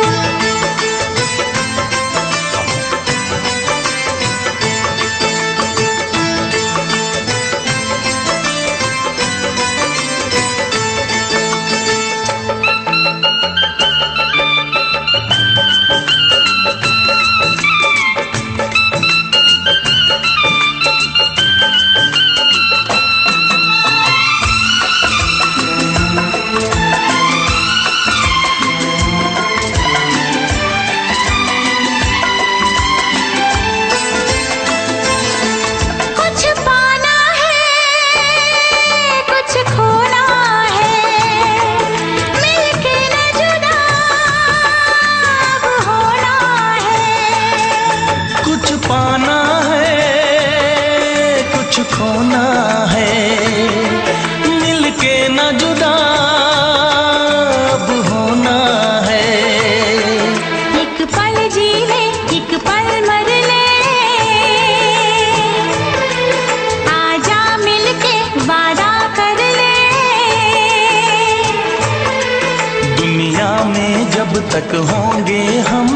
कुछ पाना है, कुछ खोना है, मिलके न जुदा अब होना है। कुछ पाना है, कुछ खोना है, मिलके न जुदा अब होना है। एक पल जी ले, एक पल मर ले, आजा मिलके वादा कर ले। दुनिया में जब तक होंगे हम,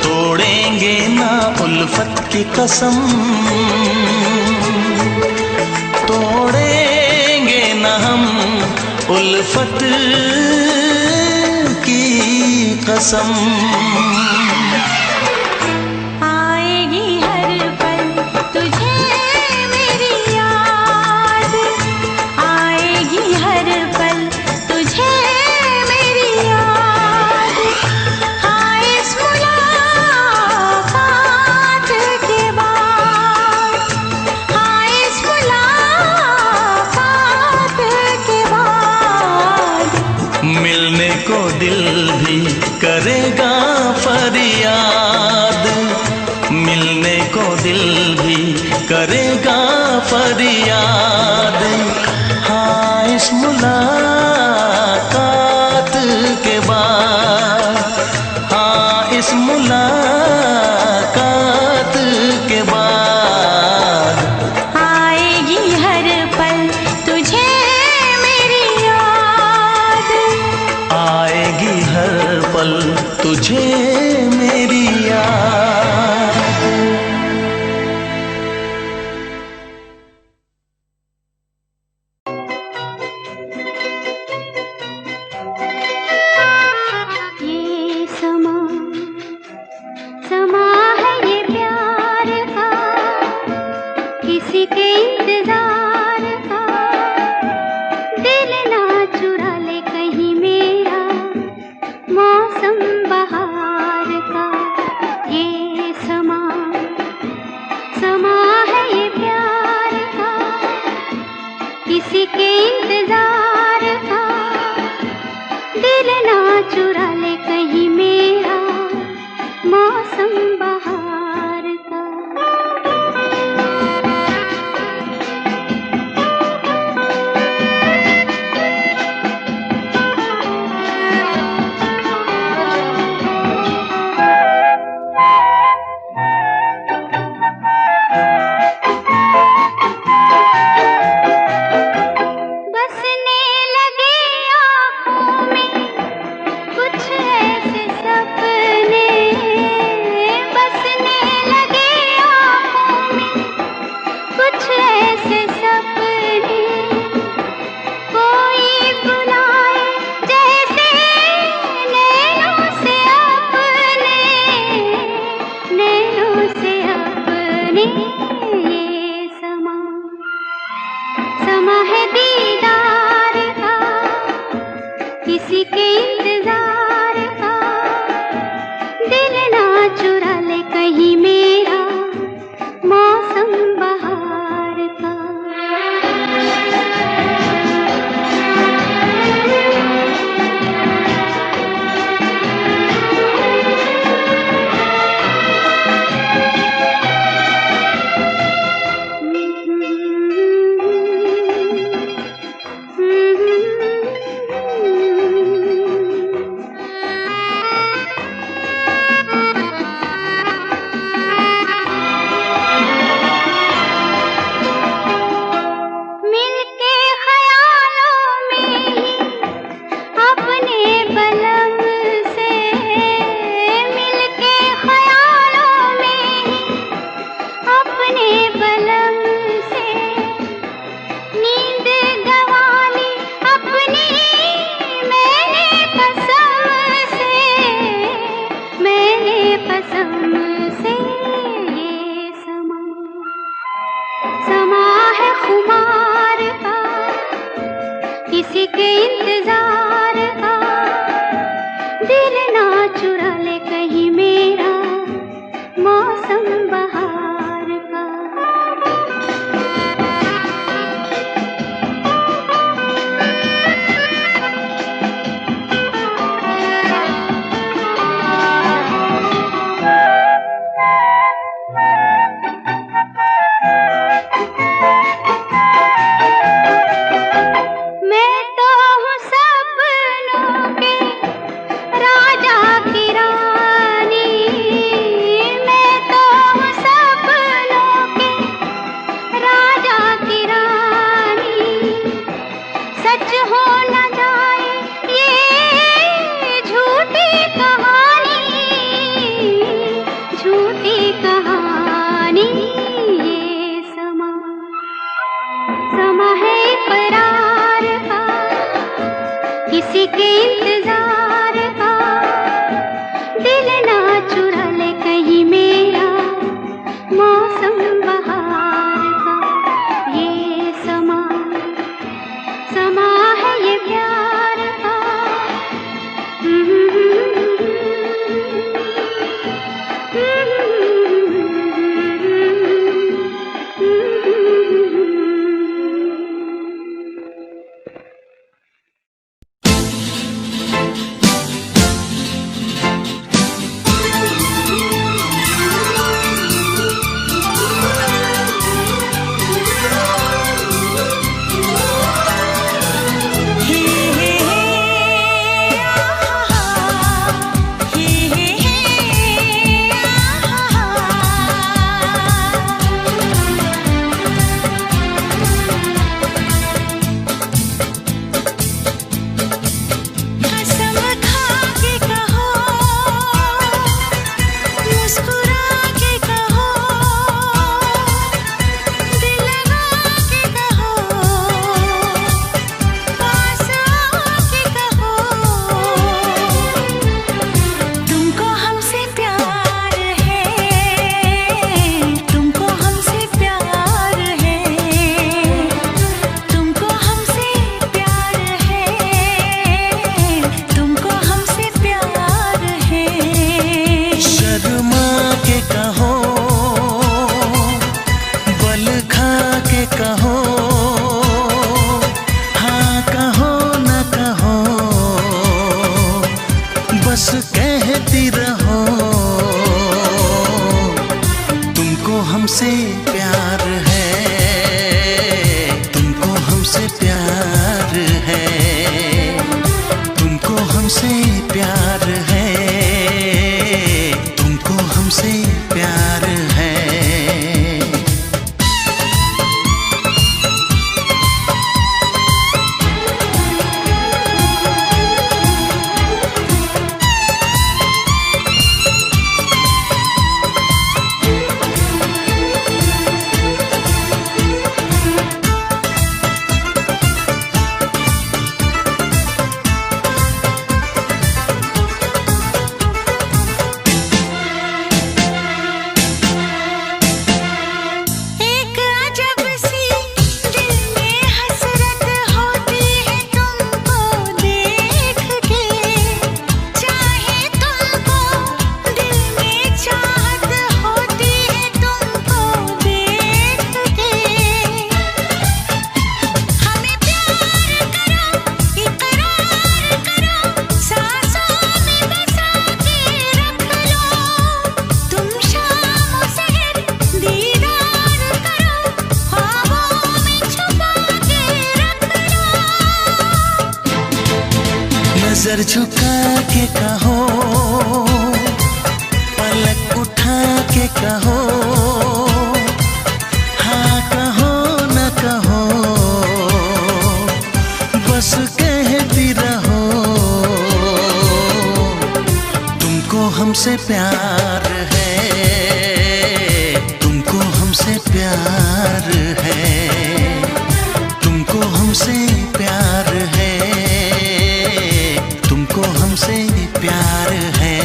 तोड़ेंगे ना उल्फत की कसम, तोड़ेंगे ना हम उल्फत की कसम। आएगी हर पल तुझे मेरी याद, आएगी हर पल तुझे मेरी याद। हाँ इस मुलाकात के बाद, हाँ इस मुलाकात के बाद मिलने को दिल भी करेगा फरियाद, मिलने को दिल भी करेगा फरियाद। हाँ इस मुलाकात के बाद, हाँ इस मुलाकात के बाद आएगी हर पल तुझे मेरी याद, आएगी हर पल तुझे मेरी याद। ये समा समा है ये प्यार का, किसी के इंतजार का। दिल ना चुरा ले कहीं मेरा मौसम बहार का। ये समा समा है ये प्यार का, किसी के इंतजार का। दिल ना चुरा ले कहीं मेरा मौसम बहार का। बसने लगे आँखों में कुछ ऐसे सपने, बसने लगे आँखों में कुछ ऐसे सपने। कोई बुलाए जैसे नैनों से अपने, नैनों से अपने। ये समा समा है दीदार का, किसी के इंतजार का। दिल ना चुरा ले कहीं मेरा मौसम बहार का। मिलके ख्यालों में ही अपने बलम से, मिलके ख्यालों में ही अपने बलम से। नींद गंवाली अपनी मैंने कसम से, मैंने कसम से। ये समा समा है खुमार का, किसी के इंतजार का। दिल ना चुरा ले कहीं मेरा मौसम बहार का। मैं तो हूँ के इंतजार का, दिल ना चुरा ले कहीं मेरा मौसम बहार का। ये समा समा है ये प्यार का। हमसे प्यार है, तुमको हमसे प्यार है, तुमको हमसे प्यार है, तुमको हमसे प्यार है। नजर झुका के कहो, पलक उठा के कहो, हाँ कहो न कहो, बस कहती रहो। तुमको हमसे प्यार है, तुमको हमसे प्यार है, तुमको हमसे प्यार है, तुमको हमसे प्यार है।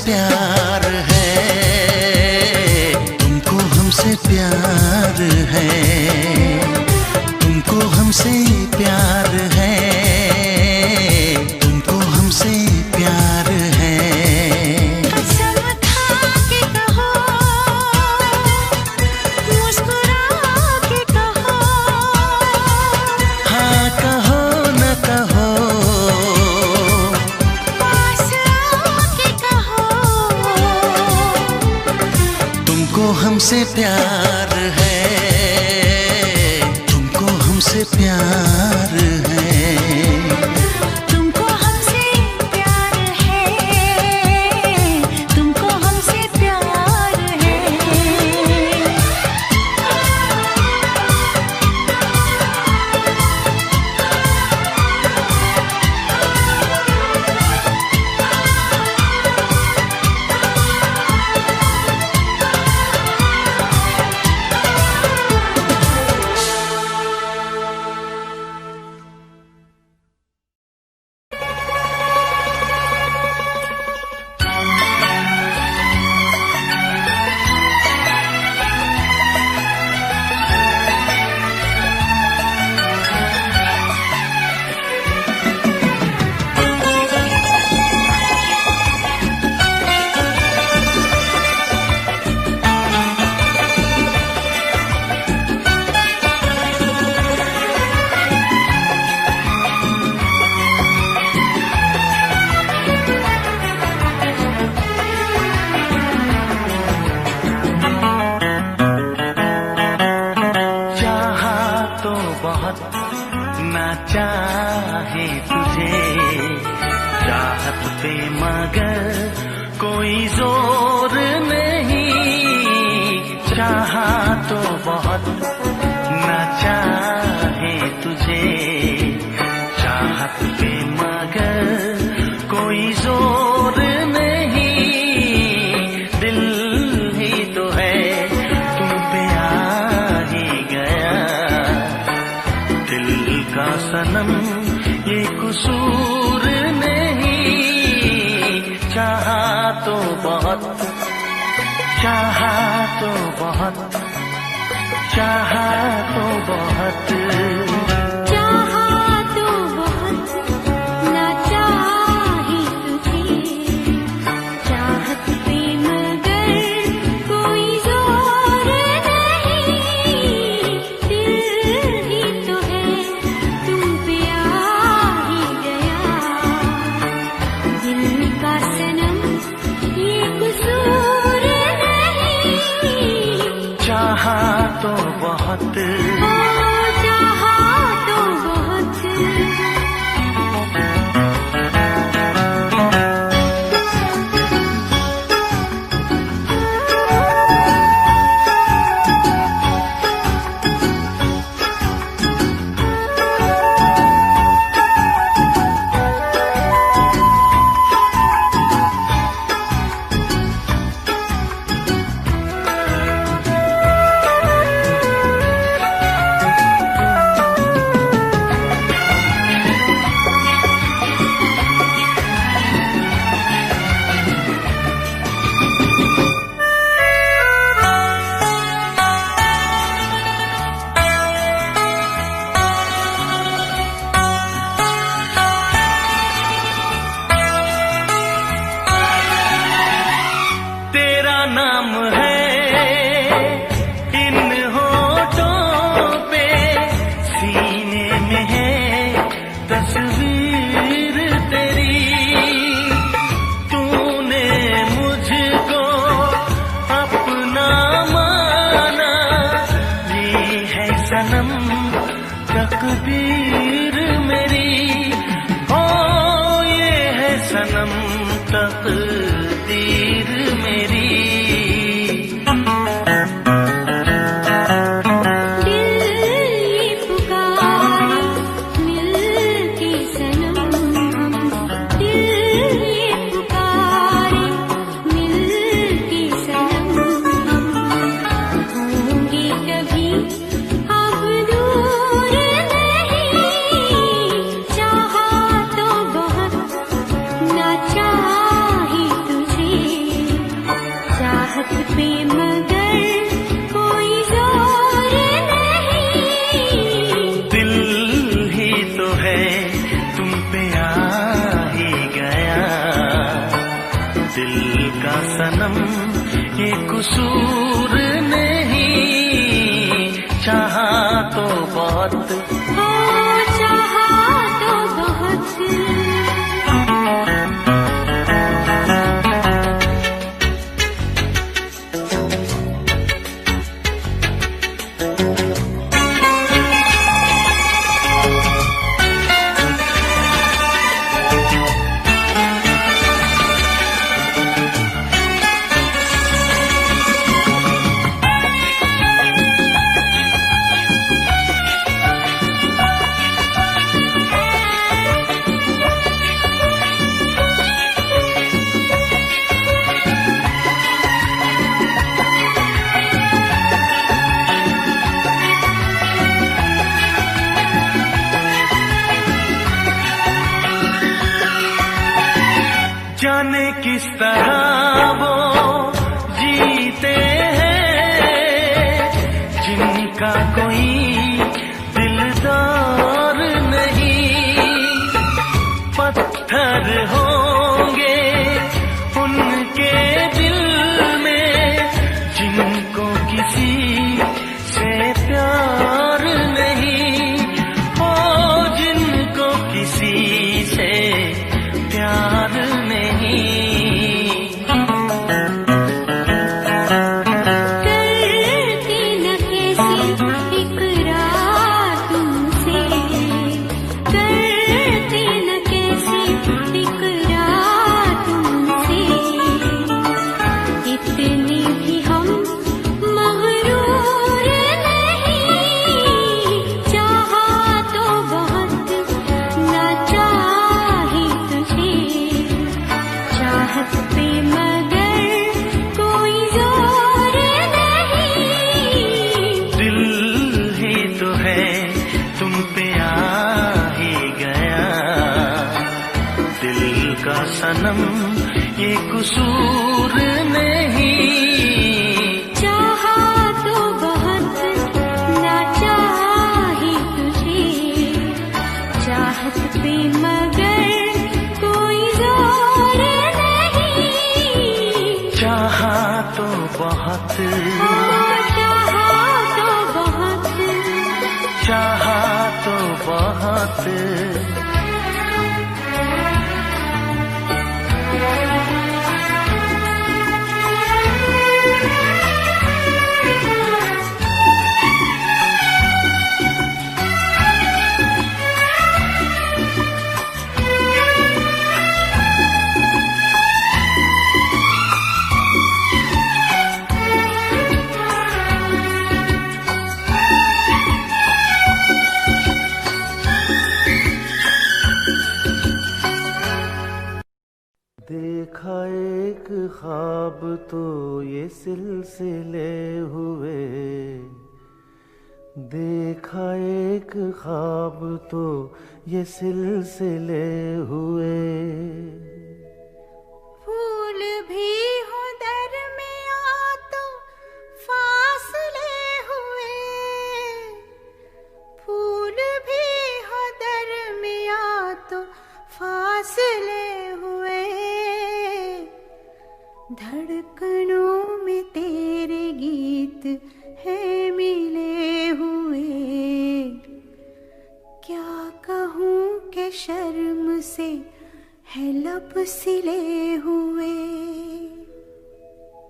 प्यार है, तुमको हमसे प्यार है, तुमको हमसे प्यार है, तुमको हमसे प्यार है। कसम खा के कहो, मुस्कुरा के कहो, हाँ कहो न कहो, पास आके कहो, तुमको हमसे प्यार है, तुमको हमसे प्यार है। तुमको हमसे प्यार है, तुमको हमसे प्यार है। ना चाहे तुझे चाहत पे मगर कोई जोर नहीं, चाहा तो बहुत ना चाहे तुझे चाहत पे मगर कोई जोर नहीं, दिल ही तो है तुम पे आ ही गया, दिल का सनम ये कसूर नहीं, चाहा तो बहुत, चाहा तो बहुत, चाहा तो बहुत, चाहा तो बहुत ना चाहे तुझे चाहत पे मगर कोई जोर नहीं, दिल ही तो है तुम पे आ ही गया, दिल का सनम ये कसूर नहीं, चाहा तो बहुत, चाहा तो बहुत। तेरा नाम है इन होठों पे, सीने में है तस्वीर तेरी, तूने मुझको अपना माना, ये है सनम तकदीर मेरी, ओ ये है सनम तकदीर मेरी। दिल ये पुकारे मिलके सनम हम, दिल ये पुकारे मिलके सनम हम, होंगे कभी अब दूर नहीं, सनम ये कसूर नहीं, चाहा तो बहुत, ओ चाहा तो बहुत। जाने किस तरह वो जीते हैं जिनका कोई दिलदार नहीं, पत्थर होंगे उनके दिल में जिनको किसी से प्यार नहीं, ओ जिनको किसी से प्यार नहीं। करती न कैसी इकरार तुमसे, करती न कैसी इकरार तुमसे, इतने भी हम मगरूर नहीं, चाहा तो बहुत ना चाहे तुझे, चाहत पे मगर कोई जोर नहीं। दिल ही तो है तुम पे आ ही गया, दिल का सनम ये कसूर नहीं, चाहा तो बहुत ना चाहे तुझे, चाहत पे मगर कोई जोर नहीं। चाहा तो बहुत, ओ चाहा तो बहुत। चाहा तो बहुत। देखा एक ख्वाब तो ये सिलसिले हुए, देखा एक ख्वाब तो ये सिलसिले हुए। फूल भी हो दरमिया तो फासले हुए, फूल भी हो दरमिया तो फासले हुए। धड़कनों में तेरे गीत है मिले हुए, क्या कहूँ कि शर्म से है लब सिले हुए।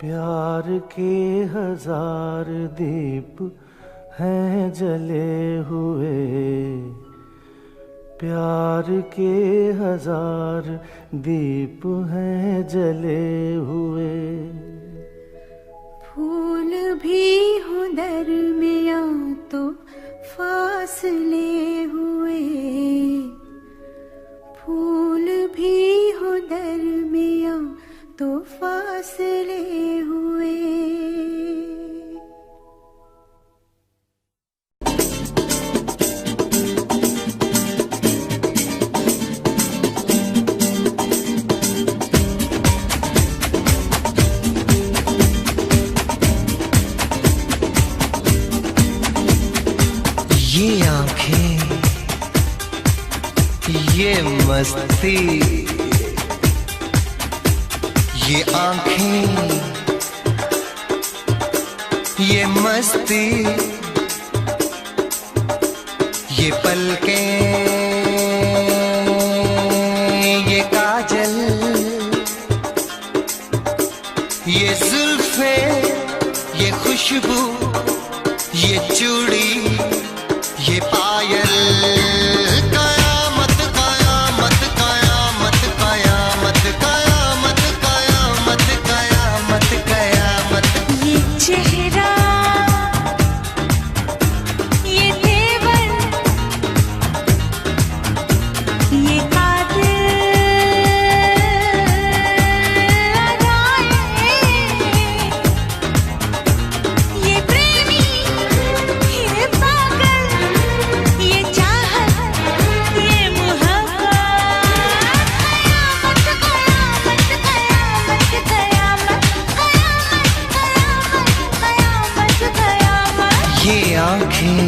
प्यार के हजार दीप हैं जले हुए, प्यार के हजार दीप हैं जले हुए। फूल भी हो दरमिया तो फासले हुए, फूल भी हो दरमिया तो फासले हुए। ये आंखें, ये मस्ती, ये आंखें, ये मस्ती, ये पलकें, ये काजल, ये जुल्फे, ये खुशबू, ये चूड़ी, ये पायल, कयामत कयामत कयामत कयामत कयामत कयामत कयामत कयामत। ये चेहरा, ये तेवर, ये कातिल अदाएं, ये प्रेमी, ये पागल, ये चाहत, ये मोहब्बत, कयामत कयामत कयामत कयामत कयामत कयामत कयामत। ये आंखें,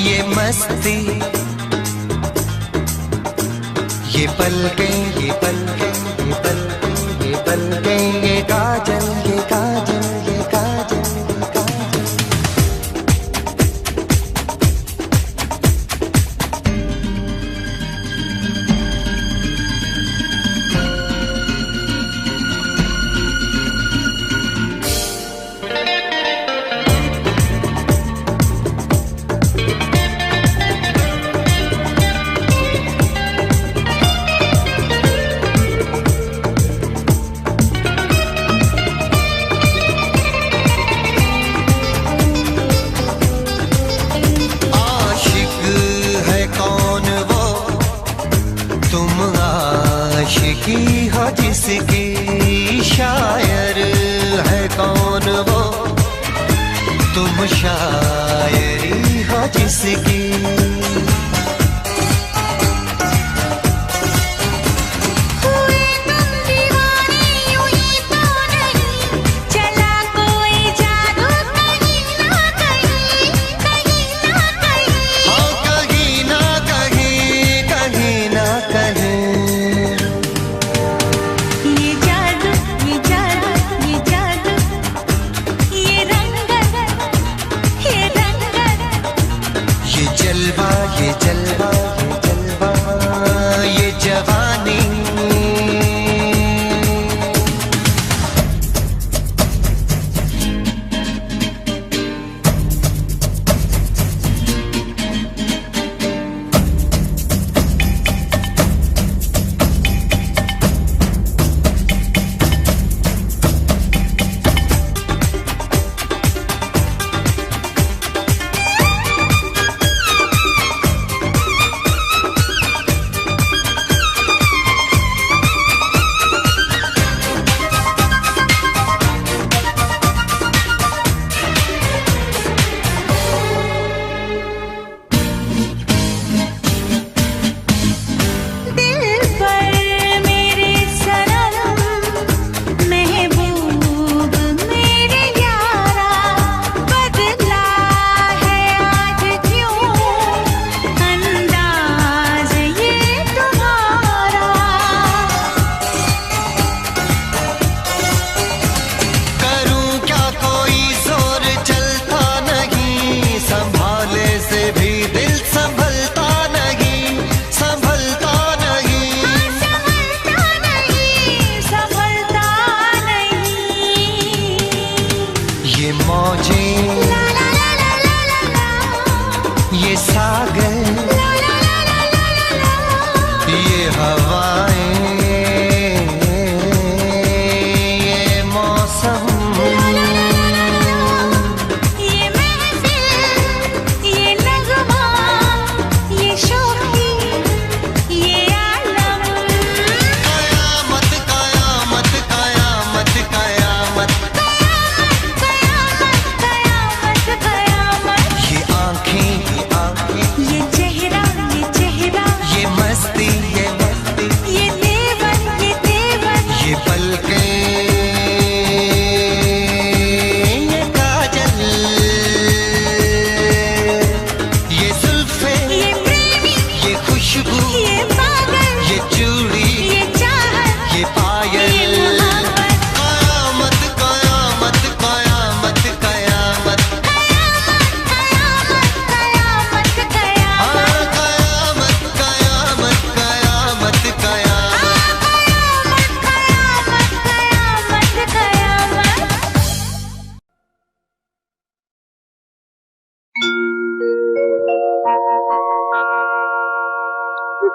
ये मस्ती, ये पलकें, ये पलकें, ये पलकें, ये पलकें, ये काजल, ये काजल, ये काजल, ये काजल। आशिक है कौन वो, तुम आशिकी हो जिसकी, शायर है कौन वो, तुम शायरी हो जिसकी। हुए तुम दीवाने यूं ही तो नहीं, चला कोई जादू कहीं ना कहीं, कहीं ना कहीं। हाँ कहीं ना कहीं, कहीं ना कहीं। ये जादू, ये जादू, ये जादू, ये रंगत, ये रंगत, ये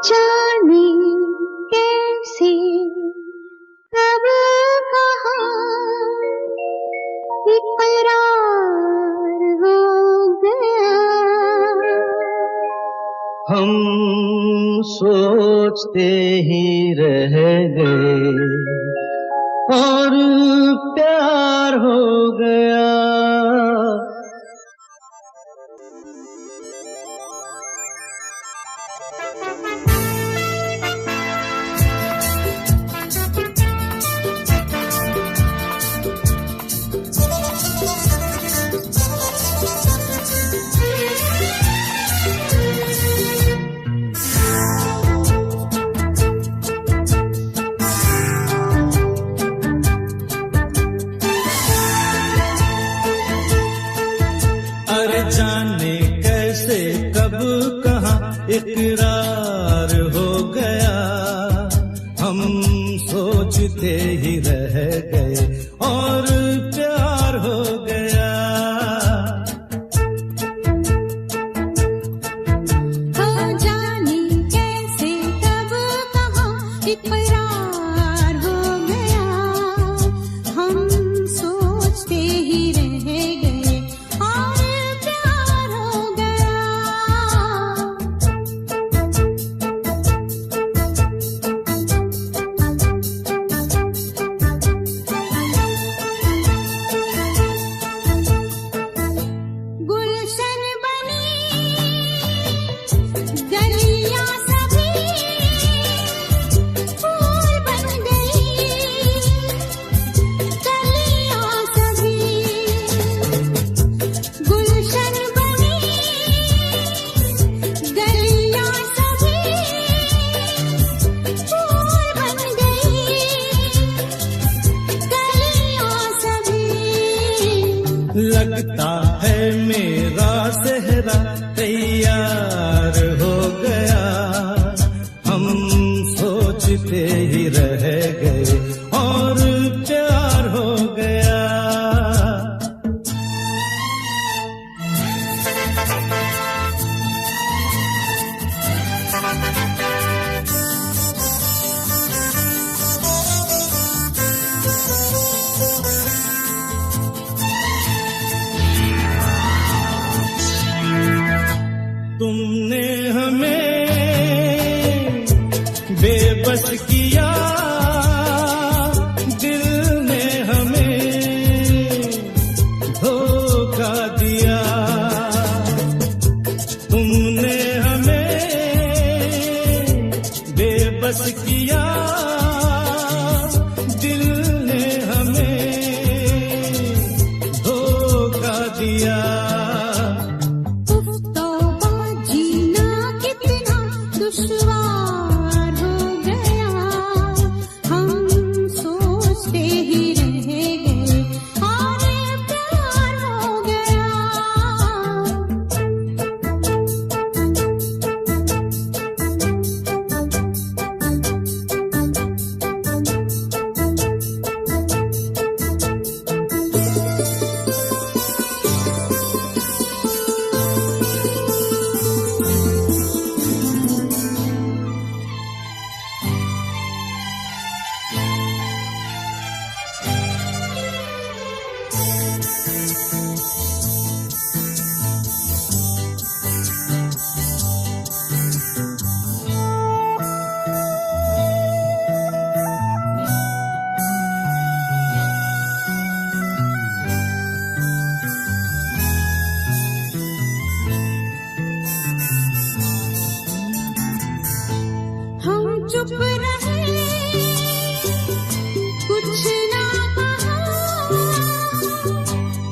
जाने कैसे कब कहाँ इकरार हो गया। हम सोचते ही रह गए और प्यार हो गया। जाने कैसे कब कहाँ इकरार हो गया। हम सोचते ही रह गए और प्यार हो गया। जाने कैसे कब कहाँ इकरार हो गया। हम सोचते ही रह गए और प्यार हो गया। गुलशन बनी गलियां सभी फूल बन गई। गलियां सभी गुलशन बनी गलियां सभी फूल बन गई। गलियां सभी लगता है मेरा सेहरा तैयार हो गया। हम सोचते ही रह गए और प्यार हो गया। तुमने हमें बेबस किया, दिल ने हमें धोखा दिया। तुमने हमें बेबस किया, दिल ने हमें धोखा दिया। दुश्वार हो गया। हम सोचते ही रह गए और प्यार हो गया। हम चुप रहे, कुछ ना कहा।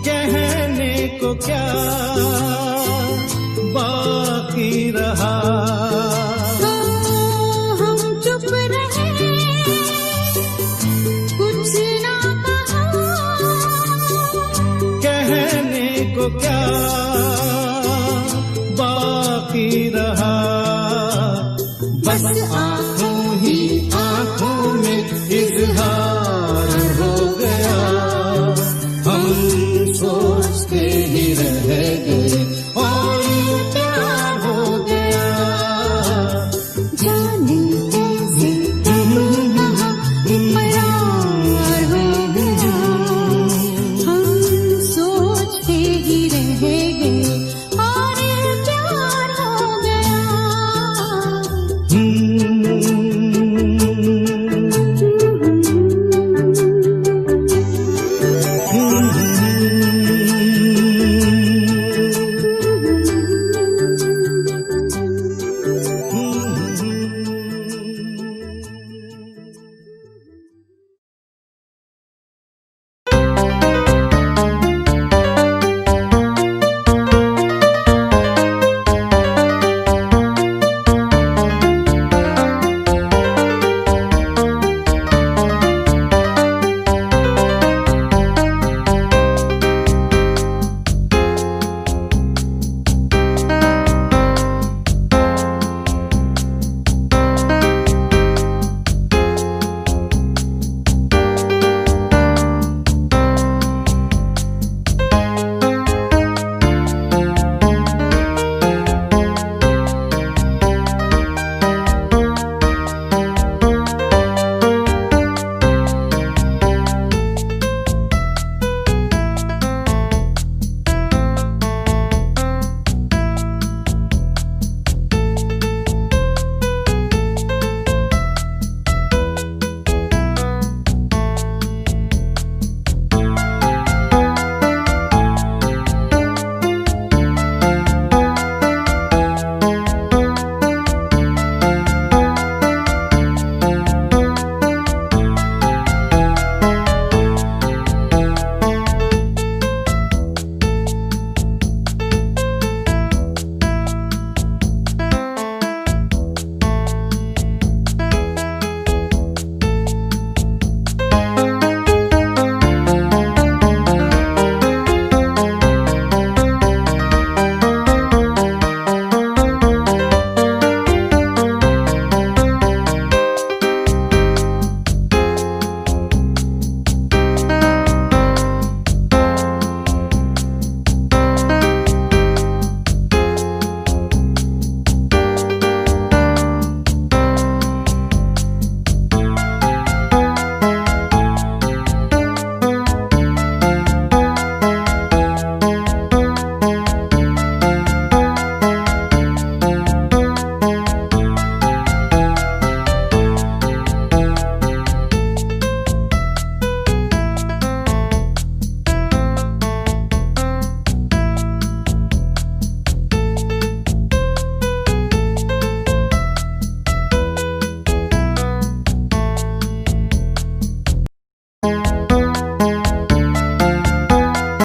कहने को क्या बाकी रहा। हम चुप रहे, कुछ ना कहा। कहने को क्या बाकी रहा।